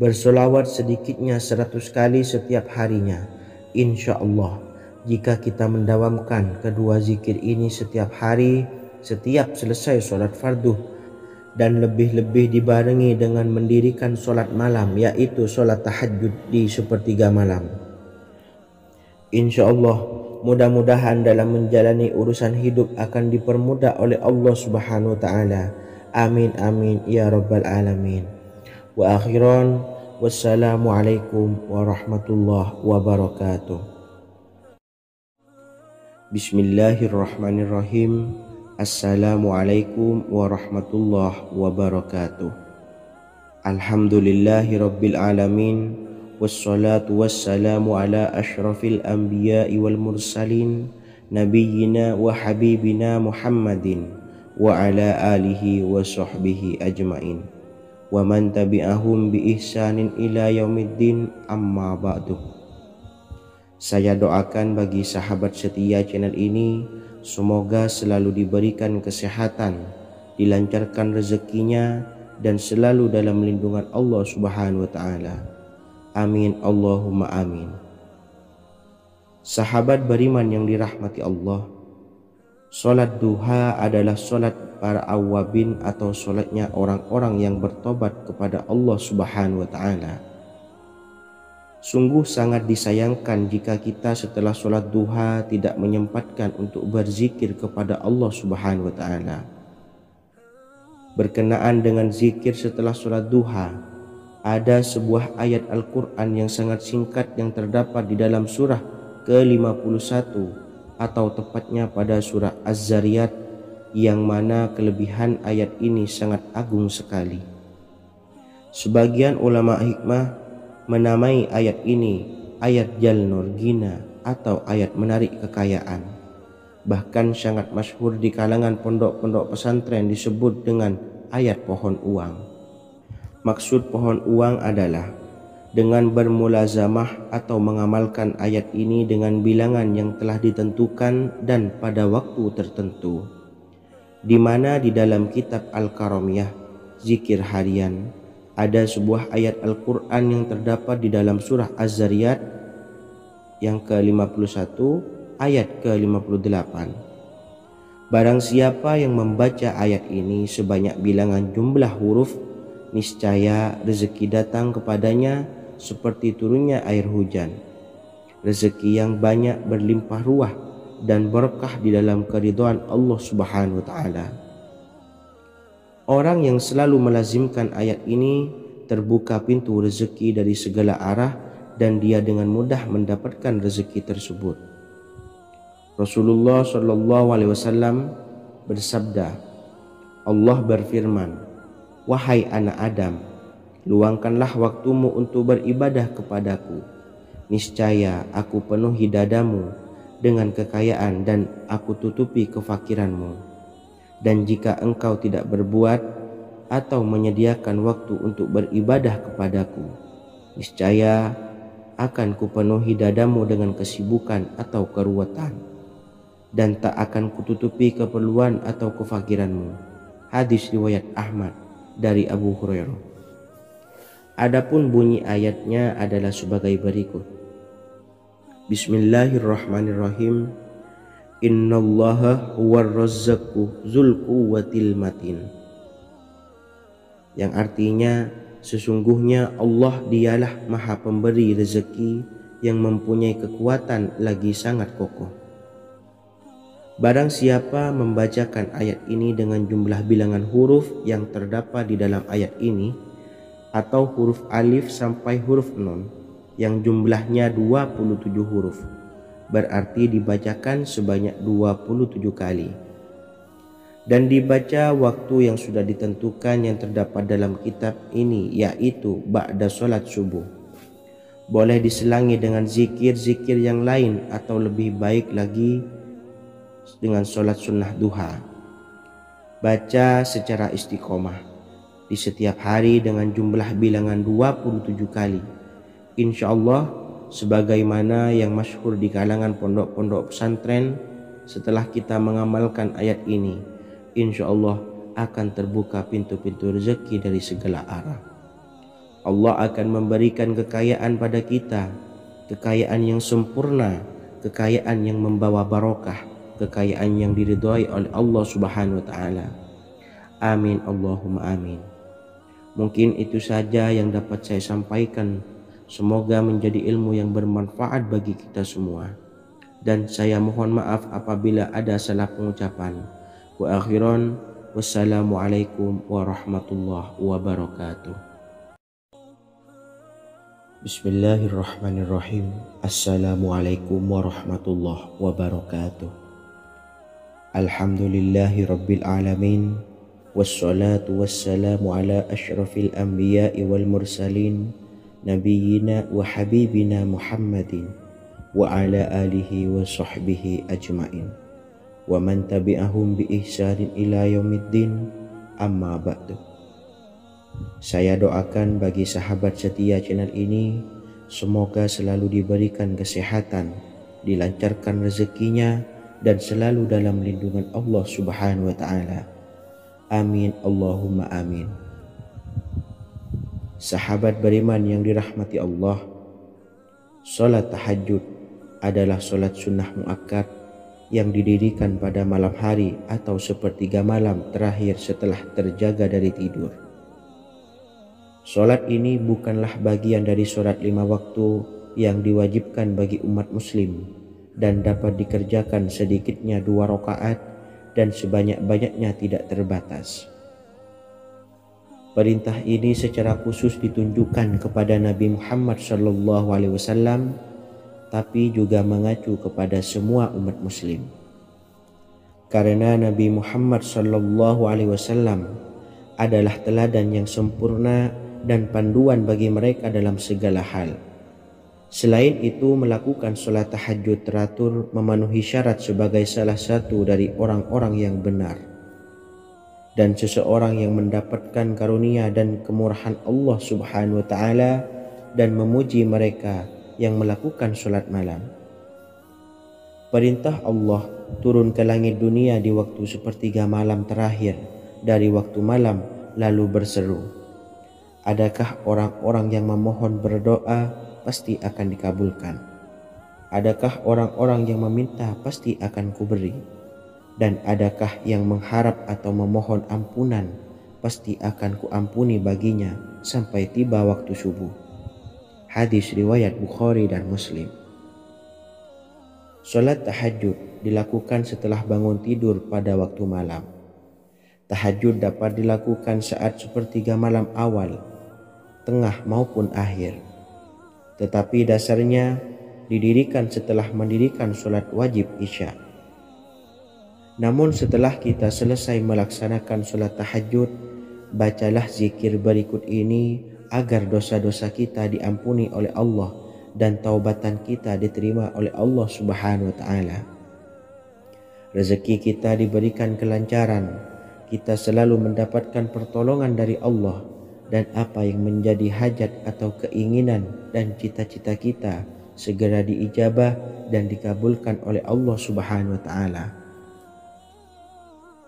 S1: Bersolawat sedikitnya 100 kali setiap harinya. Insya Allah, jika kita mendawamkan kedua zikir ini setiap hari, setiap selesai sholat fardu, dan lebih-lebih dibarengi dengan mendirikan sholat malam, yaitu sholat tahajud di sepertiga malam, insya Allah mudah-mudahan dalam menjalani urusan hidup akan dipermudah oleh Allah Subhanahu wa Ta'ala. Amin amin ya rabbal alamin. Wa akhiran, wassalamualaikum warahmatullahi wabarakatuh. Bismillahirrahmanirrahim. Assalamualaikum warahmatullahi wabarakatuh. Alhamdulillahi rabbil alamin, wassalatu wassalamu ala ashrafil anbiya'i wal mursalin, nabiyyina wa habibina Muhammadin wa ala alihi wa sahbihi ajmain, wa man tabi'ahum bi ihsanin ila yaumiddin, amma ba'du. Saya doakan bagi sahabat setia channel ini, semoga selalu diberikan kesehatan, dilancarkan rezekinya, dan selalu dalam lindungan Allah Subhanahu wa Ta'ala. Amin Allahumma amin. Sahabat beriman yang dirahmati Allah, sholat duha adalah sholat para awabin atau sholatnya orang-orang yang bertobat kepada Allah Subhanahu wa Ta'ala. Sungguh sangat disayangkan jika kita setelah sholat duha tidak menyempatkan untuk berzikir kepada Allah Subhanahu wa Ta'ala. Berkenaan dengan zikir setelah sholat duha, ada sebuah ayat Al-Quran yang sangat singkat yang terdapat di dalam surah ke-51 atau tepatnya pada surah Az-Zariyat, yang mana kelebihan ayat ini sangat agung sekali. Sebagian ulama hikmah menamai ayat ini ayat Jalnur Gina atau ayat menarik kekayaan. Bahkan sangat masyhur di kalangan pondok-pondok pesantren disebut dengan ayat pohon uang. Maksud pohon uang adalah dengan bermulazamah atau mengamalkan ayat ini dengan bilangan yang telah ditentukan dan pada waktu tertentu, di mana di dalam kitab Al-Karamiyah zikir harian ada sebuah ayat Al-Quran yang terdapat di dalam surah Az-Zariyat yang ke-51 ayat ke-58. Barang siapa yang membaca ayat ini sebanyak bilangan jumlah huruf, niscaya rezeki datang kepadanya seperti turunnya air hujan. Rezeki yang banyak berlimpah ruah dan berkah di dalam keridhaan Allah Subhanahu wa Ta'ala. Orang yang selalu melazimkan ayat ini terbuka pintu rezeki dari segala arah dan dia dengan mudah mendapatkan rezeki tersebut. Rasulullah Shallallahu Alaihi Wasallam bersabda, Allah berfirman, wahai anak Adam, luangkanlah waktumu untuk beribadah kepadaku. Niscaya aku penuhi dadamu dengan kekayaan dan aku tutupi kefakiranmu. Dan jika engkau tidak berbuat atau menyediakan waktu untuk beribadah kepadaku, niscaya akan kupenuhi dadamu dengan kesibukan atau keruwetan, dan tak akan kututupi keperluan atau kefakiranmu. Hadis riwayat Ahmad dari Abu Hurairah. Adapun bunyi ayatnya adalah sebagai berikut. Bismillahirrahmanirrahim. Innallaha huwar razzaqu dzul quwwatil matin. Yang artinya, sesungguhnya Allah dialah maha pemberi rezeki yang mempunyai kekuatan lagi sangat kokoh. Barang siapa membacakan ayat ini dengan jumlah bilangan huruf yang terdapat di dalam ayat ini, atau huruf alif sampai huruf nun yang jumlahnya 27 huruf, berarti dibacakan sebanyak 27 kali. Dan dibaca waktu yang sudah ditentukan yang terdapat dalam kitab ini, yaitu ba'da sholat subuh. Boleh diselangi dengan zikir-zikir yang lain, atau lebih baik lagi dengan sholat sunnah duha. Baca secara istiqomah di setiap hari dengan jumlah bilangan 27 kali. Insya Allah, sebagaimana yang masyhur di kalangan pondok-pondok pesantren, setelah kita mengamalkan ayat ini, insya Allah akan terbuka pintu-pintu rezeki dari segala arah. Allah akan memberikan kekayaan pada kita, kekayaan yang sempurna, kekayaan yang membawa barokah, kekayaan yang diridhai oleh Allah Subhanahu wa taala. Amin Allahumma amin. Mungkin itu saja yang dapat saya sampaikan. Semoga menjadi ilmu yang bermanfaat bagi kita semua. Dan saya mohon maaf apabila ada salah pengucapan. Wa akhiran, wassalamualaikum warahmatullahi wabarakatuh. Bismillahirrahmanirrahim. Assalamualaikum warahmatullahi wabarakatuh. Alhamdulillahi rabbil alamin, wassalatu wassalamu ala ashrafil anbiya'i wal mursalin, nabiyyina wa habibina Muhammadin wa ala alihi wa sahbihi ajma'in wa man tabi'ahum bi ihsanin ila yaumiddin, amma ba'du. Saya doakan bagi sahabat setia channel ini, semoga selalu diberikan kesehatan, dilancarkan rezekinya, dan selalu dalam lindungan Allah Subhanahu wa taala. Amin Allahumma amin. Sahabat beriman yang dirahmati Allah, salat tahajud adalah salat sunnah muakkad yang didirikan pada malam hari atau sepertiga malam terakhir setelah terjaga dari tidur. Salat ini bukanlah bagian dari salat 5 waktu yang diwajibkan bagi umat muslim, dan dapat dikerjakan sedikitnya 2 rakaat dan sebanyak-banyaknya tidak terbatas. Perintah ini secara khusus ditunjukkan kepada Nabi Muhammad SAW, tapi juga mengacu kepada semua umat muslim. Karena Nabi Muhammad SAW adalah teladan yang sempurna dan panduan bagi mereka dalam segala hal. Selain itu, melakukan sholat tahajud teratur memenuhi syarat sebagai salah satu dari orang-orang yang benar. Dan seseorang yang mendapatkan karunia dan kemurahan Allah Subhanahu wa taala, dan memuji mereka yang melakukan sholat malam. Perintah Allah turun ke langit dunia di waktu sepertiga malam terakhir dari waktu malam, lalu berseru, adakah orang-orang yang memohon berdoa pasti akan dikabulkan? Adakah orang-orang yang meminta pasti akan kuberi? Dan adakah yang mengharap atau memohon ampunan pasti akan kuampuni baginya sampai tiba waktu subuh. Hadis riwayat Bukhari dan Muslim. Salat tahajud dilakukan setelah bangun tidur pada waktu malam. Tahajud dapat dilakukan saat sepertiga malam awal, tengah maupun akhir. Tetapi dasarnya didirikan setelah mendirikan sholat wajib isya. Namun setelah kita selesai melaksanakan sholat tahajud, bacalah zikir berikut ini agar dosa-dosa kita diampuni oleh Allah dan taubatan kita diterima oleh Allah Subhanahu wa taala. Rezeki kita diberikan kelancaran, kita selalu mendapatkan pertolongan dari Allah, dan apa yang menjadi hajat atau keinginan dan cita-cita kita segera diijabah dan dikabulkan oleh Allah Subhanahu wa taala.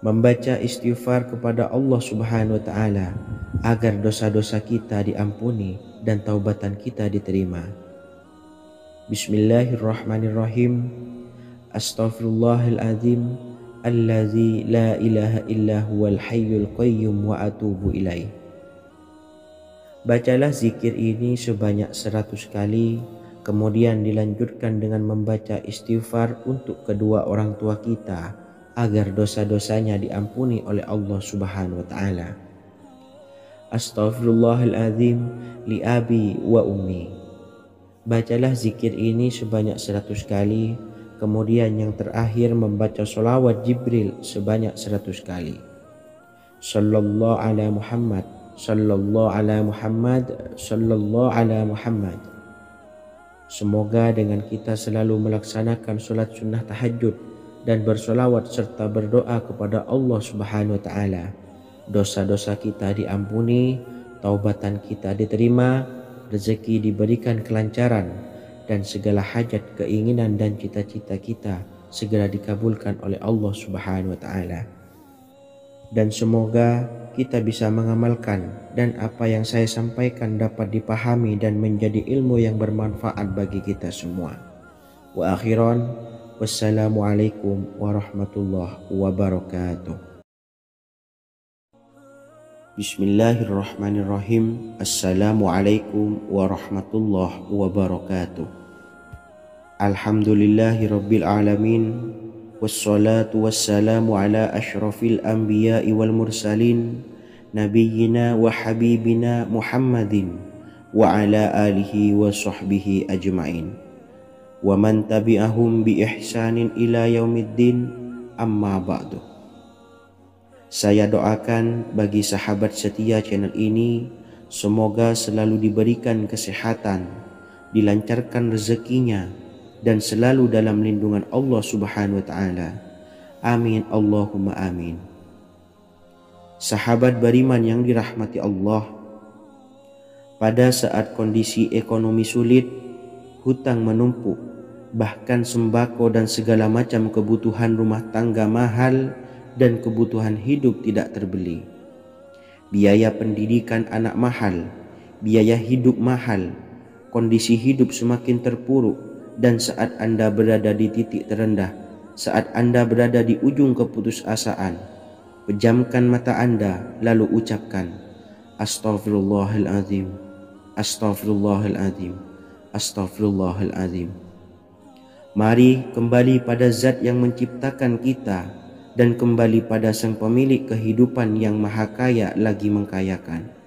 S1: Membaca istighfar kepada Allah Subhanahu wa taala agar dosa-dosa kita diampuni dan taubatan kita diterima. Bismillahirrahmanirrahim. Astaghfirullahaladzim allazi la ilaha illa huwal hayyul qayyum wa atubu ilaih. Bacalah zikir ini sebanyak 100 kali, Kemudian dilanjutkan dengan membaca istighfar untuk kedua orang tua kita agar dosa-dosanya diampuni oleh Allah Subhanahu wa taala. Astaghfirullahaladzim li abi wa ummi. Bacalah zikir ini sebanyak 100 kali. Kemudian yang terakhir membaca sholawat Jibril sebanyak 100 kali. Sallallahu ala Muhammad, sallallahu ala Muhammad, sallallahu ala Muhammad. Semoga dengan kita selalu melaksanakan sholat sunnah tahajud dan bersolawat serta berdoa kepada Allah Subhanahu wa taala, dosa-dosa kita diampuni, taubatan kita diterima, rezeki diberikan kelancaran, dan segala hajat, keinginan dan cita-cita kita segera dikabulkan oleh Allah Subhanahu wa taala. Dan semoga kita bisa mengamalkan dan apa yang saya sampaikan dapat dipahami dan menjadi ilmu yang bermanfaat bagi kita semua. Wa akhiran, wassalamualaikum warahmatullahi wabarakatuh. Bismillahirrahmanirrahim. Assalamualaikum warahmatullahi wabarakatuh. Alhamdulillahi rabbil alamin. Wassalatu wassalamu ala ashrafil anbiya'i wal mursalin, nabiyyina wa habibina Muhammadin wa ala alihi wa sahbihi ajma'in wa man tabi'ahum bi ihsanin ila yaumiddin, amma ba'du. Saya doakan bagi sahabat setia channel ini, semoga selalu diberikan kesehatan, dilancarkan rezekinya, dan selalu dalam lindungan Allah Subhanahu wa taala. Amin Allahumma amin. Sahabat beriman yang dirahmati Allah, pada saat kondisi ekonomi sulit, hutang menumpuk, bahkan sembako dan segala macam kebutuhan rumah tangga mahal dan kebutuhan hidup tidak terbeli. Biaya pendidikan anak mahal, biaya hidup mahal, kondisi hidup semakin terpuruk. Dan saat Anda berada di titik terendah, saat Anda berada di ujung keputusasaan, pejamkan mata Anda lalu ucapkan Astaghfirullahaladzim, Astaghfirullahaladzim, Astaghfirullahaladzim. Mari kembali pada Zat yang menciptakan kita dan kembali pada Sang Pemilik kehidupan yang Maha Kaya lagi mengkayakan.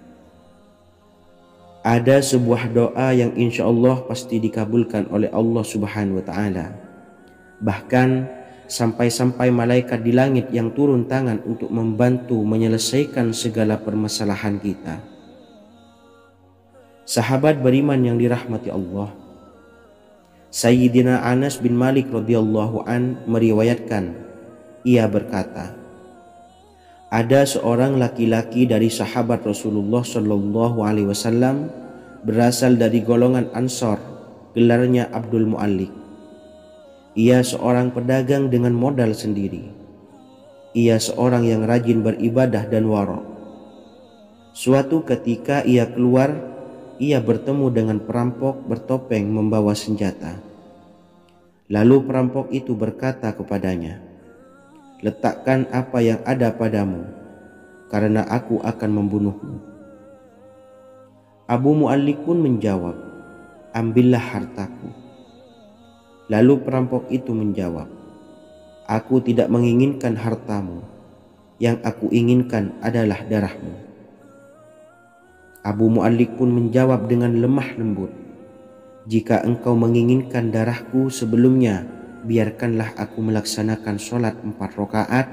S1: Ada sebuah doa yang insya Allah pasti dikabulkan oleh Allah Subhanahu wa ta'ala. Bahkan sampai-sampai malaikat di langit yang turun tangan untuk membantu menyelesaikan segala permasalahan kita. Sahabat beriman yang dirahmati Allah, Sayyidina Anas bin Malik radhiyallahu an meriwayatkan, ia berkata, ada seorang laki-laki dari sahabat Rasulullah Shallallahu Alaihi Wasallam berasal dari golongan Ansor, gelarnya Abdul Mu'allik. Ia seorang pedagang dengan modal sendiri. Ia seorang yang rajin beribadah dan wara'. Suatu ketika ia keluar, ia bertemu dengan perampok bertopeng membawa senjata. Lalu perampok itu berkata kepadanya, letakkan apa yang ada padamu, karena aku akan membunuhmu. Abu Mu'allik pun menjawab, ambillah hartaku. Lalu perampok itu menjawab, aku tidak menginginkan hartamu, yang aku inginkan adalah darahmu. Abu Mu'allik pun menjawab dengan lemah lembut, jika engkau menginginkan darahku sebelumnya, biarkanlah aku melaksanakan sholat 4 rakaat.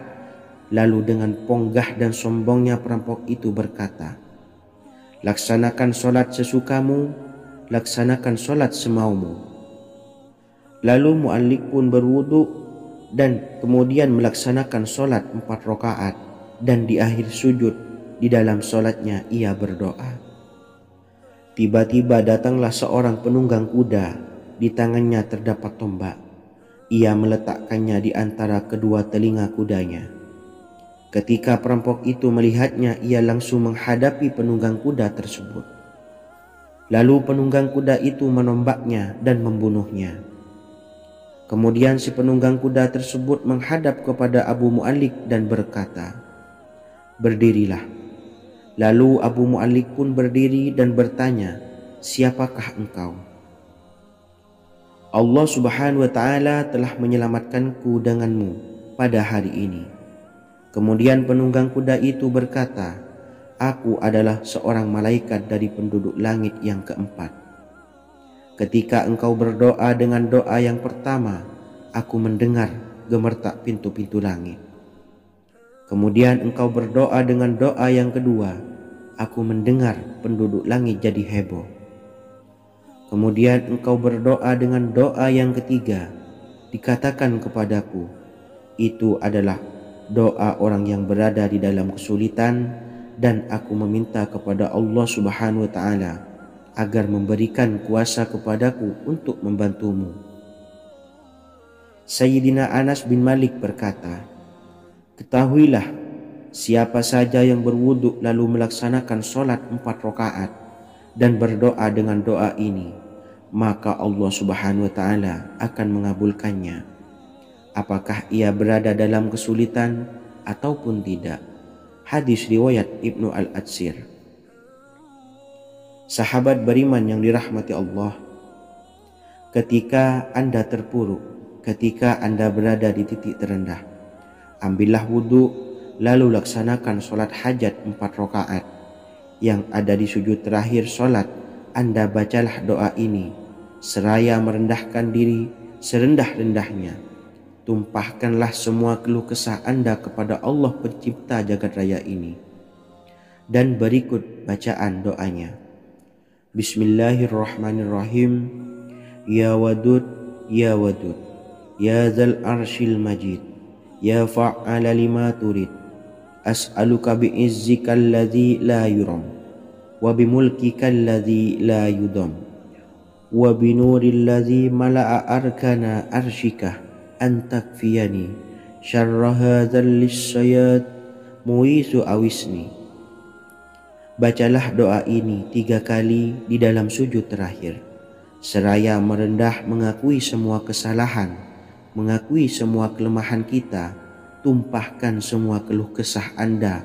S1: Lalu dengan ponggah dan sombongnya perampok itu berkata, laksanakan sholat sesukamu, laksanakan sholat semaumu. Lalu Mu'allik pun berwudu dan kemudian melaksanakan sholat 4 rakaat, dan di akhir sujud di dalam sholatnya ia berdoa. Tiba-tiba datanglah seorang penunggang kuda, di tangannya terdapat tombak. Ia meletakkannya di antara kedua telinga kudanya. Ketika perampok itu melihatnya, ia langsung menghadapi penunggang kuda tersebut. Lalu penunggang kuda itu menombaknya dan membunuhnya. Kemudian si penunggang kuda tersebut menghadap kepada Abu Mu'allik dan berkata, berdirilah. Lalu Abu Mu'allik pun berdiri dan bertanya, siapakah engkau? Allah Subhanahu wa Ta'ala telah menyelamatkanku denganmu pada hari ini. Kemudian penunggang kuda itu berkata, aku adalah seorang malaikat dari penduduk langit yang keempat. Ketika engkau berdoa dengan doa yang pertama, aku mendengar gemertak pintu-pintu langit. Kemudian engkau berdoa dengan doa yang kedua, aku mendengar penduduk langit jadi heboh. Kemudian engkau berdoa dengan doa yang ketiga, dikatakan kepadaku, itu adalah doa orang yang berada di dalam kesulitan, dan aku meminta kepada Allah Subhanahu wa Ta'ala agar memberikan kuasa kepadaku untuk membantumu. Sayyidina Anas bin Malik berkata, ketahuilah, siapa saja yang berwudu lalu melaksanakan sholat 4 rakaat dan berdoa dengan doa ini, maka Allah Subhanahu wa Ta'ala akan mengabulkannya, apakah ia berada dalam kesulitan ataupun tidak. Hadis riwayat Ibnu Al-Atsir. Sahabat beriman yang dirahmati Allah, ketika Anda terpuruk, ketika Anda berada di titik terendah, ambillah wudu lalu laksanakan sholat hajat 4 rakaat. Yang ada di sujud terakhir sholat, Anda bacalah doa ini seraya merendahkan diri serendah-rendahnya. Tumpahkanlah semua keluh kesah Anda kepada Allah pencipta jagat raya ini. Dan berikut bacaan doanya. Bismillahirrahmanirrahim. Ya Wadud, Ya Wadud, Ya Dzal Arsyil Majid, Ya Fa'ala lima turid, as'aluka bi'izzikal ladzi la yuram, wa bimulkikal ladzi la yudam, wa binuril ladzi mala'a arkana arsyika an takfiyani syarra hadzal lisyayat muisu awisni. Bacalah doa ini 3 kali di dalam sujud terakhir, seraya merendah mengakui semua kesalahan, mengakui semua kelemahan kita. Tumpahkan semua keluh kesah Anda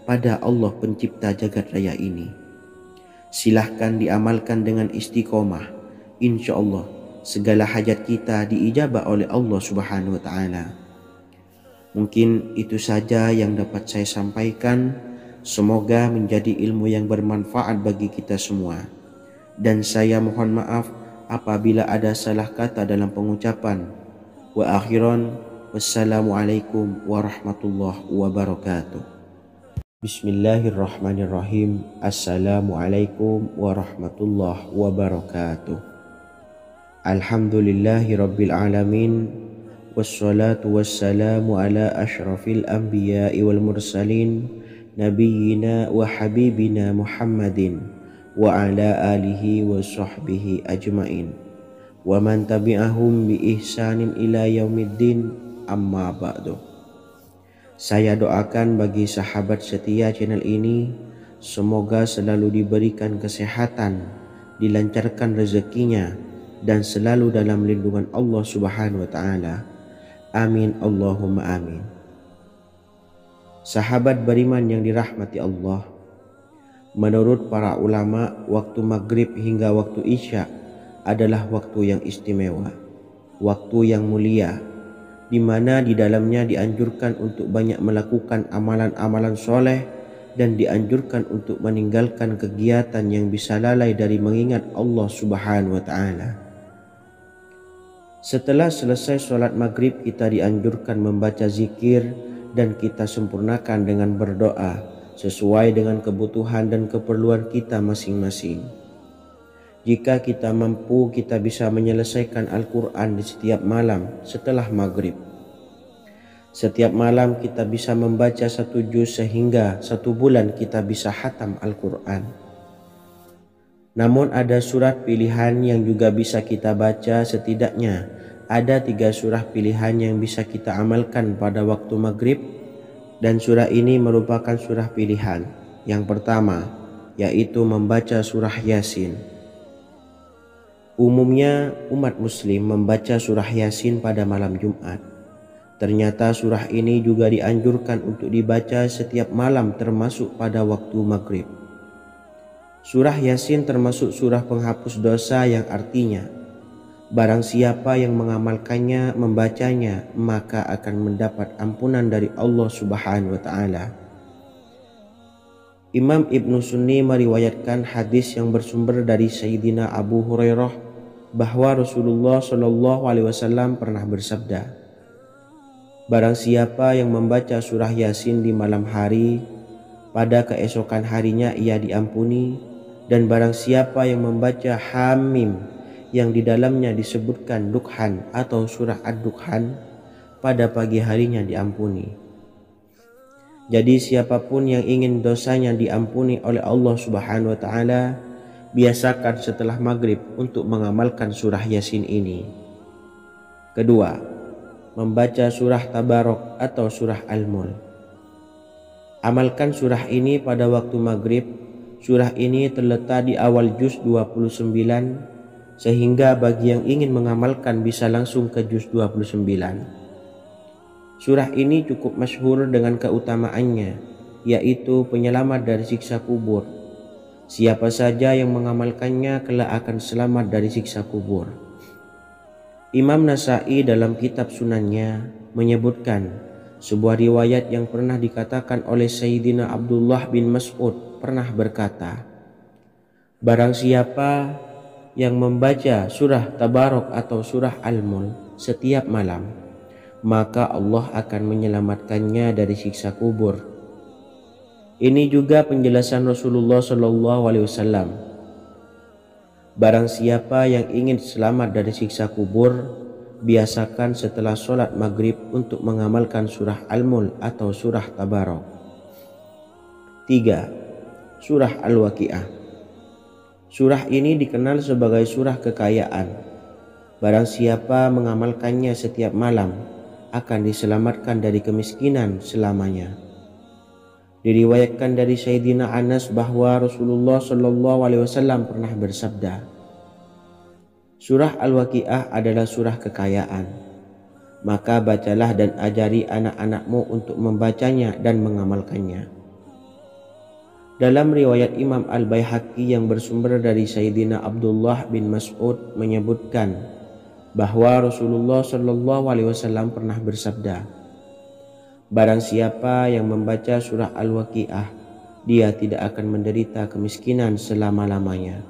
S1: pada Allah pencipta jagat raya ini. Silahkan diamalkan dengan istiqomah. Insya Allah segala hajat kita diijabah oleh Allah Subhanahu wa Ta'ala. Mungkin itu saja yang dapat saya sampaikan. Semoga menjadi ilmu yang bermanfaat bagi kita semua. Dan saya mohon maaf apabila ada salah kata dalam pengucapan. Wa akhiran, wassalamualaikum warahmatullahi wabarakatuh. Bismillahirrahmanirrahim. Assalamualaikum warahmatullahi wabarakatuh. Alhamdulillahi rabbil alamin, wassalatu wassalamu ala ashrafil anbiya'i wal mursalin, nabiyyina wa habibina Muhammadin wa ala alihi wa sahbihi ajmain, wa man tabi'ahum bi ihsanin ila yaumiddin, amma ba'du. Saya doakan bagi sahabat setia channel ini, semoga selalu diberikan kesehatan, dilancarkan rezekinya, dan selalu dalam lindungan Allah Subhanahu wa Ta'ala. Amin Allahumma amin. Sahabat beriman yang dirahmati Allah, menurut para ulama, waktu maghrib hingga waktu isya adalah waktu yang istimewa, waktu yang mulia, di mana di dalamnya dianjurkan untuk banyak melakukan amalan-amalan soleh dan dianjurkan untuk meninggalkan kegiatan yang bisa lalai dari mengingat Allah Subhanahu wa Ta'ala. Setelah selesai sholat maghrib, kita dianjurkan membaca zikir dan kita sempurnakan dengan berdoa sesuai dengan kebutuhan dan keperluan kita masing-masing. Jika kita mampu, kita bisa menyelesaikan Al-Quran di setiap malam setelah maghrib. Setiap malam kita bisa membaca 1 juz sehingga 1 bulan kita bisa khatam Al-Quran. Namun ada surat pilihan yang juga bisa kita baca. Setidaknya ada 3 surah pilihan yang bisa kita amalkan pada waktu maghrib, dan surah ini merupakan surah pilihan. Yang pertama yaitu membaca surah Yasin. Umumnya umat muslim membaca surah Yasin pada malam Jumat. Ternyata surah ini juga dianjurkan untuk dibaca setiap malam termasuk pada waktu maghrib. Surah Yasin termasuk surah penghapus dosa, yang artinya Barang siapa yang mengamalkannya, membacanya, maka akan mendapat ampunan dari Allah Subhanahu wa taala. Imam Ibnu Sunni meriwayatkan hadis yang bersumber dari Sayyidina Abu Hurairah bahwa Rasulullah Shallallahu alaihi wasallam pernah bersabda, barang siapa yang membaca surah Yasin di malam hari, pada keesokan harinya ia diampuni, dan barang siapa yang membaca Hamim yang di dalamnya disebutkan Dukhan atau surah Ad-Dukhan, pada pagi harinya diampuni. Jadi siapapun yang ingin dosanya diampuni oleh Allah Subhanahu wa taala, biasakan setelah maghrib untuk mengamalkan surah Yasin ini. Kedua, membaca surah Tabarok atau surah Al-Mulk. Amalkan surah ini pada waktu maghrib. Surah ini terletak di awal juz 29, sehingga bagi yang ingin mengamalkan bisa langsung ke juz 29. Surah ini cukup masyhur dengan keutamaannya, yaitu penyelamat dari siksa kubur. Siapa saja yang mengamalkannya kelak akan selamat dari siksa kubur. Imam Nasa'i dalam kitab Sunannya menyebutkan sebuah riwayat yang pernah dikatakan oleh Sayyidina Abdullah bin Mas'ud pernah berkata, barang siapa yang membaca surah Tabarok atau surah Al-Mulk setiap malam, maka Allah akan menyelamatkannya dari siksa kubur. Ini juga penjelasan Rasulullah Shallallahu alaihi wasallam. Barang siapa yang ingin selamat dari siksa kubur, biasakan setelah sholat maghrib untuk mengamalkan surah Al-Mulk atau surah Tabarok. 3. Surah Al-Waqiah. Surah ini dikenal sebagai surah kekayaan. Barang siapa mengamalkannya setiap malam, akan diselamatkan dari kemiskinan selamanya. Diriwayatkan dari Sayyidina Anas bahwa Rasulullah Shallallahu alaihi wasallam pernah bersabda, surah Al-Waqiah adalah surah kekayaan. Maka bacalah dan ajari anak-anakmu untuk membacanya dan mengamalkannya. Dalam riwayat Imam Al-Baihaqi yang bersumber dari Sayyidina Abdullah bin Mas'ud menyebutkan bahwa Rasulullah Shallallahu alaihi wasallam pernah bersabda, barang siapa yang membaca surah Al-Waqiah, dia tidak akan menderita kemiskinan selama-lamanya.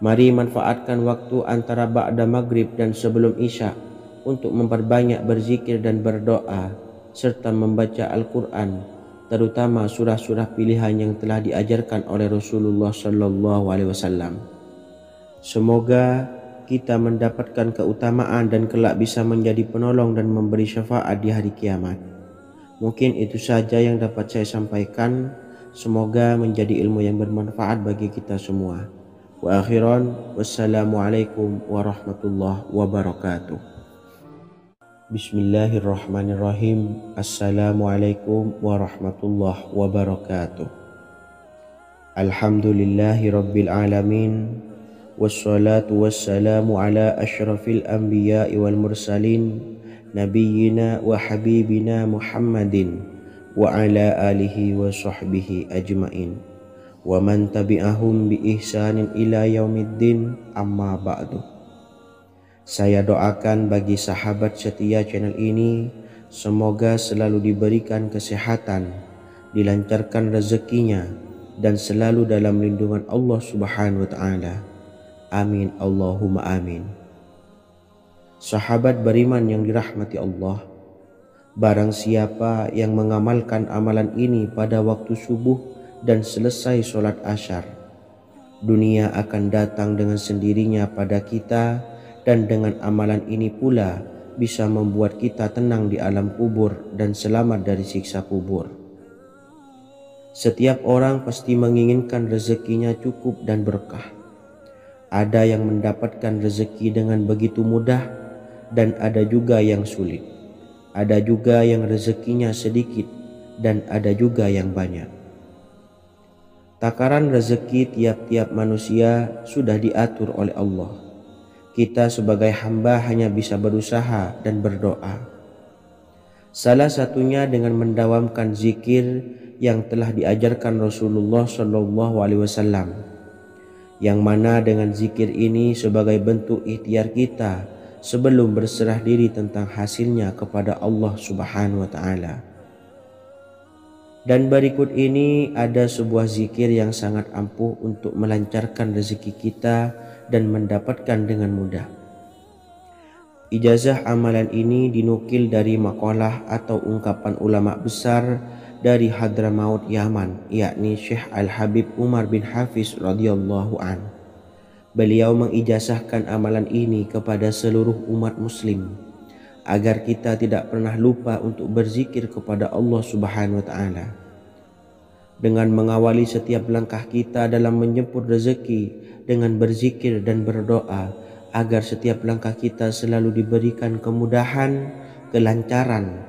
S1: Mari manfaatkan waktu antara ba'da maghrib dan sebelum isya untuk memperbanyak berzikir dan berdoa serta membaca Al-Quran, terutama surah-surah pilihan yang telah diajarkan oleh Rasulullah Shallallahu alaihi wasallam. Semoga kita mendapatkan keutamaan dan kelak bisa menjadi penolong dan memberi syafaat di hari kiamat. Mungkin itu saja yang dapat saya sampaikan. Semoga menjadi ilmu yang bermanfaat bagi kita semua. Wa akhiran, wassalamualaikum warahmatullahi wabarakatuh. Bismillahirrahmanirrahim. Assalamualaikum warahmatullahi wabarakatuh. Alhamdulillahi rabbil alamin. Wassalatu wassalamu ala ashrafil anbiya'i wal mursalin nabiyyina wa habibina Muhammadin wa ala alihi wa sahbihi ajmain wa man tabi'ahum bi ihsanin ila yaumiddin, amma ba'du. Saya doakan bagi sahabat setia channel ini, semoga selalu diberikan kesehatan, dilancarkan rezekinya, dan selalu dalam lindungan Allah Subhanahu wa ta'ala. Amin Allahumma amin. Sahabat beriman yang dirahmati Allah, barang siapa yang mengamalkan amalan ini pada waktu subuh dan selesai sholat asyar, dunia akan datang dengan sendirinya pada kita, dan dengan amalan ini pula bisa membuat kita tenang di alam kubur dan selamat dari siksa kubur. Setiap orang pasti menginginkan rezekinya cukup dan berkah. Ada yang mendapatkan rezeki dengan begitu mudah, dan ada juga yang sulit. Ada juga yang rezekinya sedikit, dan ada juga yang banyak. Takaran rezeki tiap-tiap manusia sudah diatur oleh Allah. Kita sebagai hamba hanya bisa berusaha dan berdoa. Salah satunya dengan mendawamkan zikir yang telah diajarkan Rasulullah SAW, yang mana dengan zikir ini sebagai bentuk ikhtiar kita sebelum berserah diri tentang hasilnya kepada Allah Subhanahu wa taala. Dan berikut ini ada sebuah zikir yang sangat ampuh untuk melancarkan rezeki kita dan mendapatkan dengan mudah. Ijazah amalan ini dinukil dari makalah atau ungkapan ulama besar dari Hadramaut Yaman, yakni Syekh Al-Habib Umar bin Hafiz radhiyallahu an. Beliau mengijazahkan amalan ini kepada seluruh umat muslim agar kita tidak pernah lupa untuk berzikir kepada Allah Subhanahu wa taala. Dengan mengawali setiap langkah kita dalam menjemput rezeki dengan berzikir dan berdoa agar setiap langkah kita selalu diberikan kemudahan, kelancaran,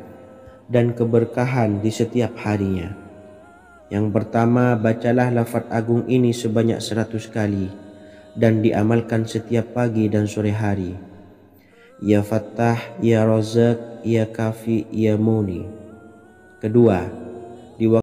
S1: dan keberkahan di setiap harinya. Yang pertama, bacalah lafaz agung ini sebanyak 100 kali dan diamalkan setiap pagi dan sore hari. Ya Fattah, Ya Razak, Ya Kafi, Ya Muni. Kedua,